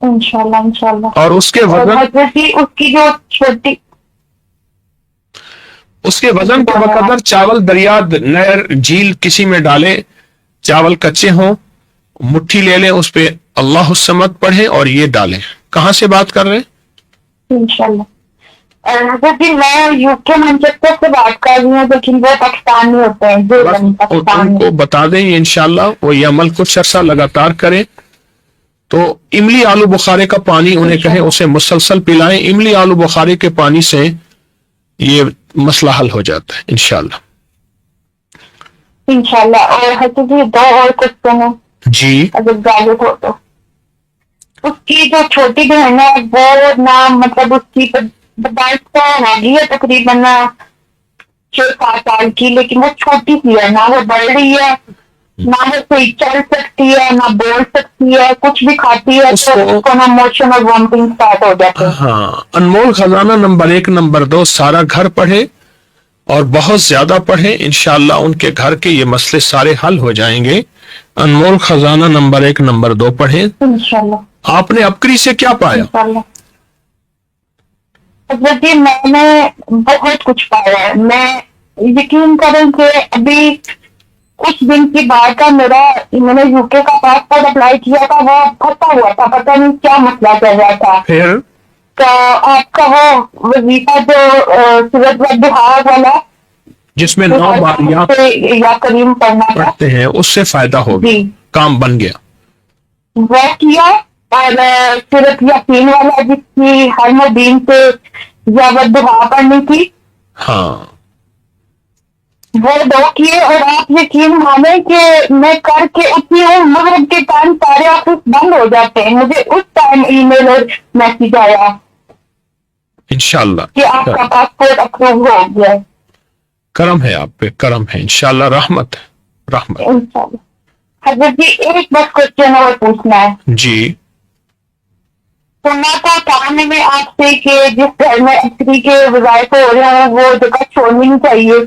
इंशाल्लाह इंशाल्लाह। और उसके और वजन, हजरत जी उसकी जो छोटी उसके वजन के बकदर चावल दरिया नहर झील किसी में डालें, चावल कच्चे हों, मुट्ठी ले लें, उस पे अल्लाह समद पढ़ें और ये डालें। कहाँ से बात कर रहे हैं? इंशाल्लाह। हजरत जी मैं यूके मैनचेस्टर से बात कर रही हूँ, लेकिन वो पाकिस्तान में होते हैं, जो बस पाकिस्तान में। उनको बता दें इंशाल्लाह वो ये अमल कुछ अर्सा लगातार करें। तो इमली आलू बुखारे का पानी उन्हें कहें उसे मुसलसल पिलाएं। इमली आलू बुखारे के पानी से ये मसला हल हो जाता है इंशाल्लाह। इंशाल्लाह। और हजरत जी 2 और क्वेश्चन है, जी अगर इजाजत हो तो। उसकी जो छोटी बहन है वो ना, मतलब उसकी पैदाइश तो होगी है तकरीबन 6-7 साल की, लेकिन वो छोटी सी है, ना वो बढ़ रही है, ना वो कोई चल सकती है, ना बोल सकती है, कुछ भी खाती है तो उसको ना मोशन और वॉमिटिंग स्टार्ट हो जाते हैं। हाँ, अनमोल खजाना नंबर 1 नंबर 2 सारा घर पढ़े और बहुत ज्यादा पढ़े, इंशाल्लाह उनके घर के ये मसले सारे हल हो जाएंगे। अनमोल खजाना नंबर 1 नंबर 2 पढ़े। इंशाल्लाह आपने अबकरी से क्या पाया? इंशाल्लाह। हजरत जी मैंने बहुत कुछ पाया है। मैं यकीन करें कि अभी कुछ दिन की बात है, मैंने यूके का पासपोर्ट अप्लाई किया था, वो फंसा हुआ था, पता नहीं क्या मसला चल रहा था। फिर तो आपका वो वजीफा जो सूरत बिहार वाला जिसमें 9 बार या करीम पढ़ना था, पढ़ते हैं उससे फायदा हो गया, जी। काम बन गया। वो किया। और सूरत यासीन वाला जिसकी हर मदीन से या दुआ पढ़नी थी, हाँ वो 2 किए। और आप यकीन माने कि मैं करके उठी हूँ, मगरिब के टाइम सारे ऑफिस बंद हो जाते हैं, मुझे उस टाइम ईमेल और मैसेज आया इंशाल्लाह कि आपका पासपोर्ट अप्रूव हो गया है। करम है आप पे, करम है इंशाल्लाह, रहमत है, रहमत। इंशाल्लाह। हजरत जी एक बस क्वेश्चन और पूछना है। जी सुनना था कान में आपसे कि जिस घर में अक्सरी के वज़ाइफ हो रहे हैं वो जगह छोड़नी नहीं चाहिए,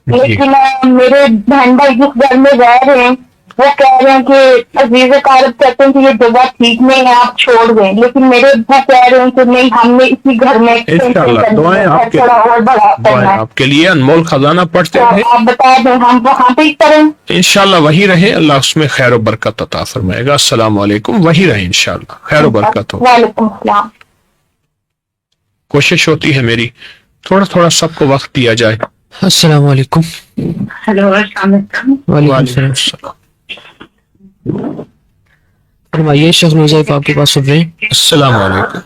लेकिन मेरे बहन भाई जिस घर में रह रहे हैं वो कह रहे हैं कि अजीज कारब कहते हैं कि ये जगह ठीक नहीं है, आप छोड़ दें, लेकिन मेरे अब्बा कह रहे हैं कि नहीं, हमने इसी घर में इंशाल्लाह दुआएं आपके, थोड़ा और बड़ा दुआएं करना है। आपके लिए। अनमोल खजाना पढ़ते तो रहे, आप बता दें हम वहाँ पे ही करें। इंशाल्लाह वही रहे, अल्लाह उसमें खैर और बरकत अता फरमाएगा। अस्सलाम वालेकुम, वही रहे इंशाल्लाह, खैर और बरकत हो। वालेकुम सलाम। कोशिश होती है मेरी थोड़ा थोड़ा सबको वक्त दिया जाए। अस्सलाम वालेकुम। हेलो अस्सलाम वालेकुम। वालेकुम सलाम। फरमाइए शेख नूज़ैफ, आपके पास सुन रहे हैं। अस्सलाम वालेकुम।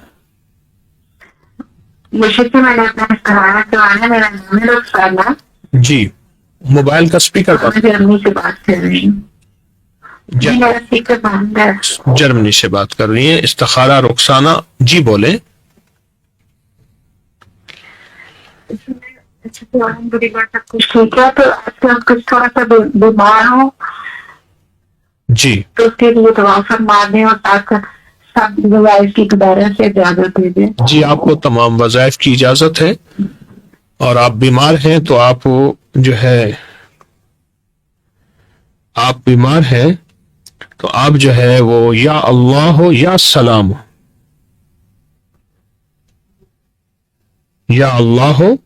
मुझे तो मैंने अपना कराना करवाना, मेरा नाम है रुखसाना, जी मोबाइल का स्पीकर मैं जर्मनी से बात कर रही हूँ। जी मेरा स्पीकर बंद है। जर्मनी से बात कर रही हैं, इस्तिखारा रुखसाना, जी बोले। बुरी बात है, कुछ ठीक है तो आजकल कुछ थोड़ा सा बीमार हूँ, जी तो उसके लिए दवा फरमा दें और ताकत सब वाइफ की दोबारा से इजाजत दीजिए। जी, आपको तमाम वज़ाइफ की इजाज़त है, और आप बीमार हैं तो आप जो है, आप बीमार हैं तो आप जो है वो या अल्लाह हो या सलाम, या अल्लाह हो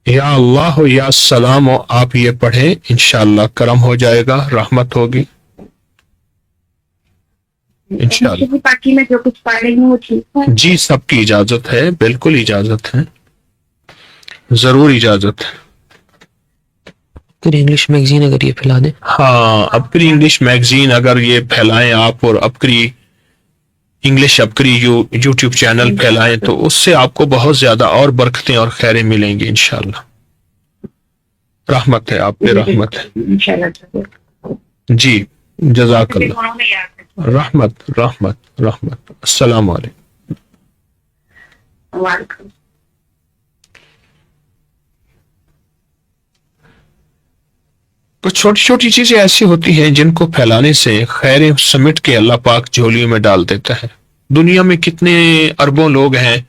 या अल्लाह हो या सलाम हो, आप ये पढ़ें, इंशाअल्लाह करम हो जाएगा, रहमत होगी इंशाअल्लाह। बाकी में जो कुछ पढ़ रही हूँ वो ठीक है? जी, सबकी इजाजत है, बिल्कुल इजाजत है, जरूर इजाजत है। फिर इंग्लिश मैगजीन अगर ये फैला दें। हाँ, अपकरी इंग्लिश मैगजीन अगर ये फैलाएं आप, और अपकरी इंग्लिश अपकरी यूट्यूब चैनल फैलाएं, तो उससे आपको बहुत ज्यादा और बरकतें और खैरें मिलेंगी इंशाअल्लाह। रहमत है, आप पे रहमत है। जी, जज़ाकल्लाह। रहमत रहमत रहमत। अस्सलाम वालेकुम। कुछ छोटी छोटी चीजें ऐसी होती हैं जिनको फैलाने से खैरें समेट के अल्लाह पाक झोलियों में डाल देता है। दुनिया में कितने अरबों लोग हैं,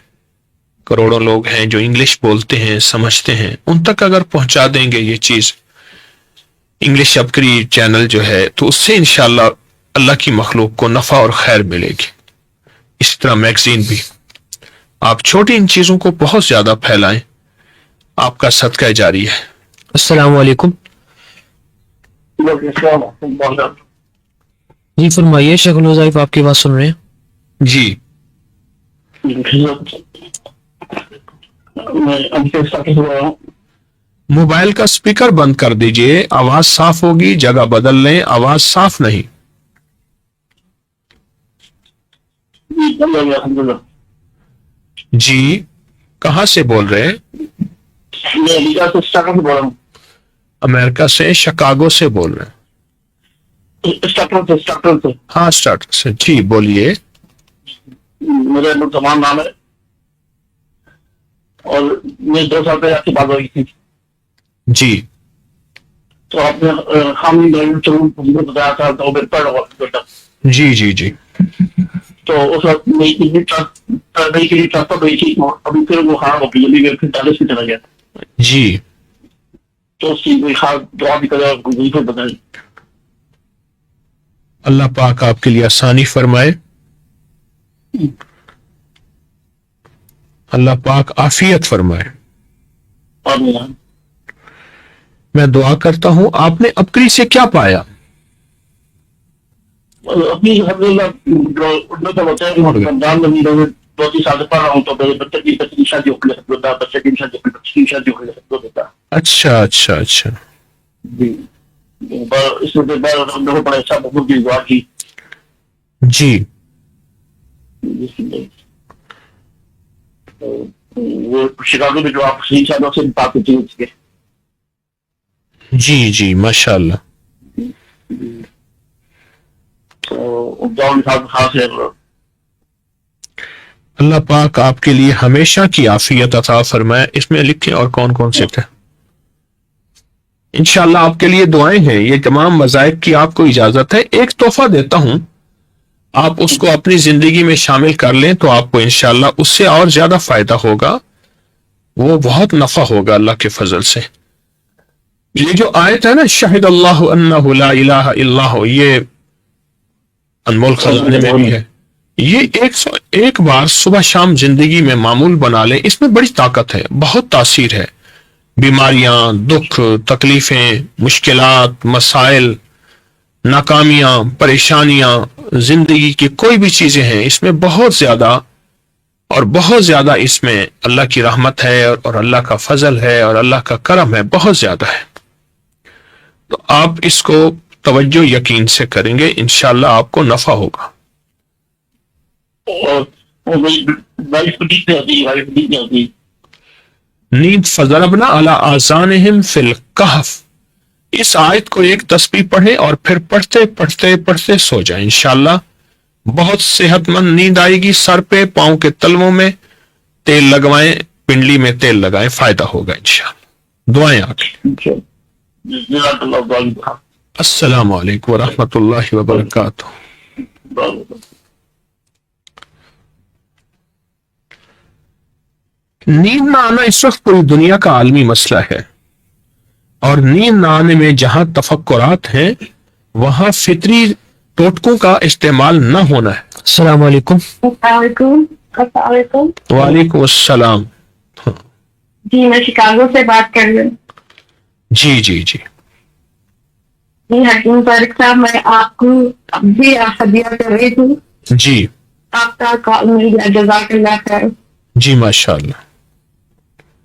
करोड़ों लोग हैं जो इंग्लिश बोलते हैं, समझते हैं, उन तक अगर पहुंचा देंगे ये चीज, इंग्लिश अपकरी चैनल जो है, तो उससे इंशाअल्लाह अल्लाह की मखलूक को नफा और खैर मिलेगी। इस तरह मैगजीन भी आप छोटी इन चीजों को बहुत ज्यादा फैलाएं, आपका सदका जारी है। अस्सलाम वालेकुम। जी फरमाइए, शेख वज़ाइफ आपकी बात सुन रहे हैं। जी, मोबाइल का स्पीकर बंद कर दीजिए, आवाज साफ होगी, जगह बदल लें, आवाज साफ नहीं। जी, कहाँ से बोल रहे हैं? अमेरिका से, शिकागो से बोल रहे हैं? हाँ, स्टार्टर से। जी बोलिए। मेरा तमाम नाम है, और मेरे 2 साल पहले आपकी बात हुई थी। जी, तो आपने हम बताया था, तो बेटा जी जी जी। तो उस वक्त नई के लिए ट्रांसफर हुई थी, अभी फिर वो खराब हो गई, अभी फिर डायलिसिस में चला गया। जी, तो उसकी कोई खास दुआ भी करें, कोई फिर बताएं। अल्लाह पाक आपके लिए आसानी फरमाए, अल्लाह पाक आफियत फरमाए। और मैं दुआ करता हूं। आपने अपकरी से क्या पाया? अपनी उन्होंने तो बताया कि रमजान में 2-3 साल से पढ़ रहा हूँ, तो मेरे बच्चे की शादी हो गई, बच्चे की शादी हो गई। अच्छा अच्छा अच्छा। जी, इसमें बड़ा अच्छा बहुत की दुआ की। जी, वो शिकागो में जो आप सही सालों से बात होती है उसके। जी जी, माशाअल्लाह। तो जाओ खास है। अल्लाह पाक आपके लिए हमेशा की आफियत अता फरमाए। इसमें लिखें और कौन कौन से थे। इंशाअल्लाह आपके लिए दुआएं हैं। ये तमाम वज़ाइफ की आपको इजाजत है। एक तोहफा देता हूं, आप उसको अपनी जिंदगी में शामिल कर लें तो आपको इंशाअल्लाह उससे और ज्यादा फायदा होगा, वो बहुत नफा होगा अल्लाह के फजल से। ये जो आयत है ना, शाहिद अल्लाहु अन्नहु ला इलाहा इल्लहु, ये अनमोल खजाने में भी है। ये 101 बार सुबह शाम जिंदगी में मामूल बना लें, इसमें बड़ी ताकत है, बहुत तासीर है। बीमारियां, दुख, तकलीफें, मुश्किलात, मसाइल, नाकामियां, परेशानियां, जिंदगी की कोई भी चीजें हैं, इसमें बहुत ज्यादा और बहुत ज्यादा इसमें अल्लाह की रहमत है और अल्लाह का फजल है और अल्लाह का करम है, बहुत ज्यादा है। तो आप इसको तवज्जो यकीन से करेंगे, इंशाअल्लाह आपको नफा होगा। नींद फज़रबना अला आज़ानिहिम फिल कहफ, इस आयत को एक तस्बीह पढ़े और फिर पढ़ते पढ़ते पढ़ते सो जाए। इंशाअल्लाह बहुत सेहतमंद नींद आएगी। सर पे, पांव के तलवों में तेल लगवाएं, पिंडली में तेल लगाएं, फायदा होगा इंशाअल्लाह। दुआएं आगे। अस्सलामु अलैकुम व रहमतुल्लाहि व बरकातुहू। नींद ना आना इस वक्त पूरी दुनिया का आलमी मसला है, और नींद ना आने में जहां तफक्कुरात हैं वहां फितरी टोटकों का इस्तेमाल न होना है। अस्सलाम वालेकुम। अस्सलाम वालेकुम। वालेकुम अस्सलाम। जी मैं शिकागो से बात कर रही हूँ। जी जी जी जी हकीम तारिक साहब, मैं आपको अभी हदिया कर रही थी, जी आपका कॉल मिल गया, जज़ाकल्लाह खैर। जी माशाअल्लाह।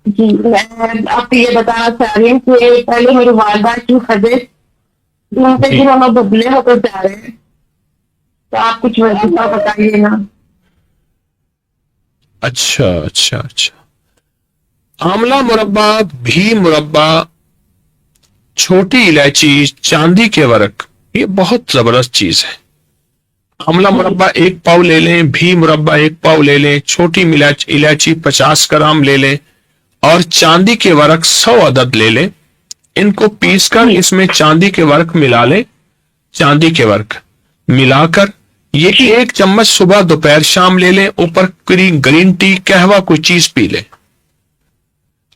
जी मैं आपको ये बताना चाह रही हूँ कि पहले मेरी वालदा की तबीयत दिन पे जी। दिन हम दुबले होकर जा रहे हैं, तो आप कुछ वजीफा बताइए ना। अच्छा अच्छा अच्छा। आंवला मुरब्बा, भी मुरब्बा, छोटी इलायची, चांदी के वर्क, ये बहुत जबरदस्त चीज है। आंवला मुरब्बा 1 पाव ले लें, भी मुरब्बा 1 पाव ले लें, छोटी इलायची 50 ग्राम ले लें, और चांदी के वर्क 100 अदद ले लें। इनको पीसकर इसमें चांदी के वर्क मिला लें। चांदी के वर्क मिलाकर ये 1 चम्मच सुबह दोपहर शाम ले लें। ऊपर ग्रीन टी, कहवा, कोई चीज पी लें।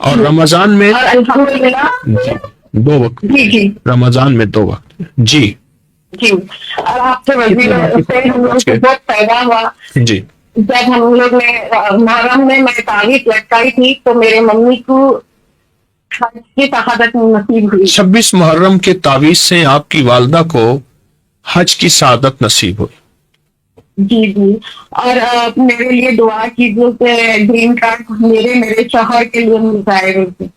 और रमजान में और अल्हम्दुलिल्लाह। जी 2 वक्त, जी जी रमजान में 2 वक्त। जी जी। और आपके वजीफे से हम लोग को बहुत फायदा हुआ। जी जब हम लोग ने मुहर्रम में मैं तारीख लटकाई थी तो मेरे मम्मी को हज की शहादत नसीब हुई। 26 मुहर्रम के तावीज से आपकी वालदा को हज की सआदत नसीब हुई। जी जी। और मेरे लिए दुआ कीजिए कि ग्रीन कार्ड मेरे शौहर के लिए मिल जाएगा।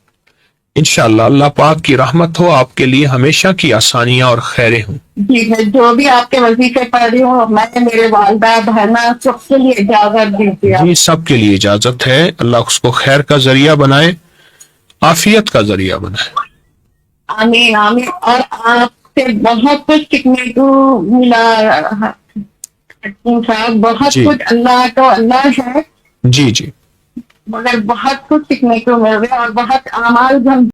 इंशाअल्लाह अल्लाह पाक की रहमत हो, आपके लिए हमेशा की आसानियां और खैरें हों। जी मैं जो भी आपके वजीफे पढ़ रही हूँ, मैं मेरे वालदा बहना सबके लिए इजाजत दीजिए आप। जी सबके लिए इजाजत है। अल्लाह उसको खैर का जरिया बनाए, आफियत का जरिया बनाए। आमीन आमीन। और आपसे बहुत कुछ सीखने को मिला हकीम साहब, बहुत जी। कुछ। अल्लाह तो अल्लाह है, जी जी मगर बहुत कुछ सीखने को मिल रहा है, और बहुत अमाल हम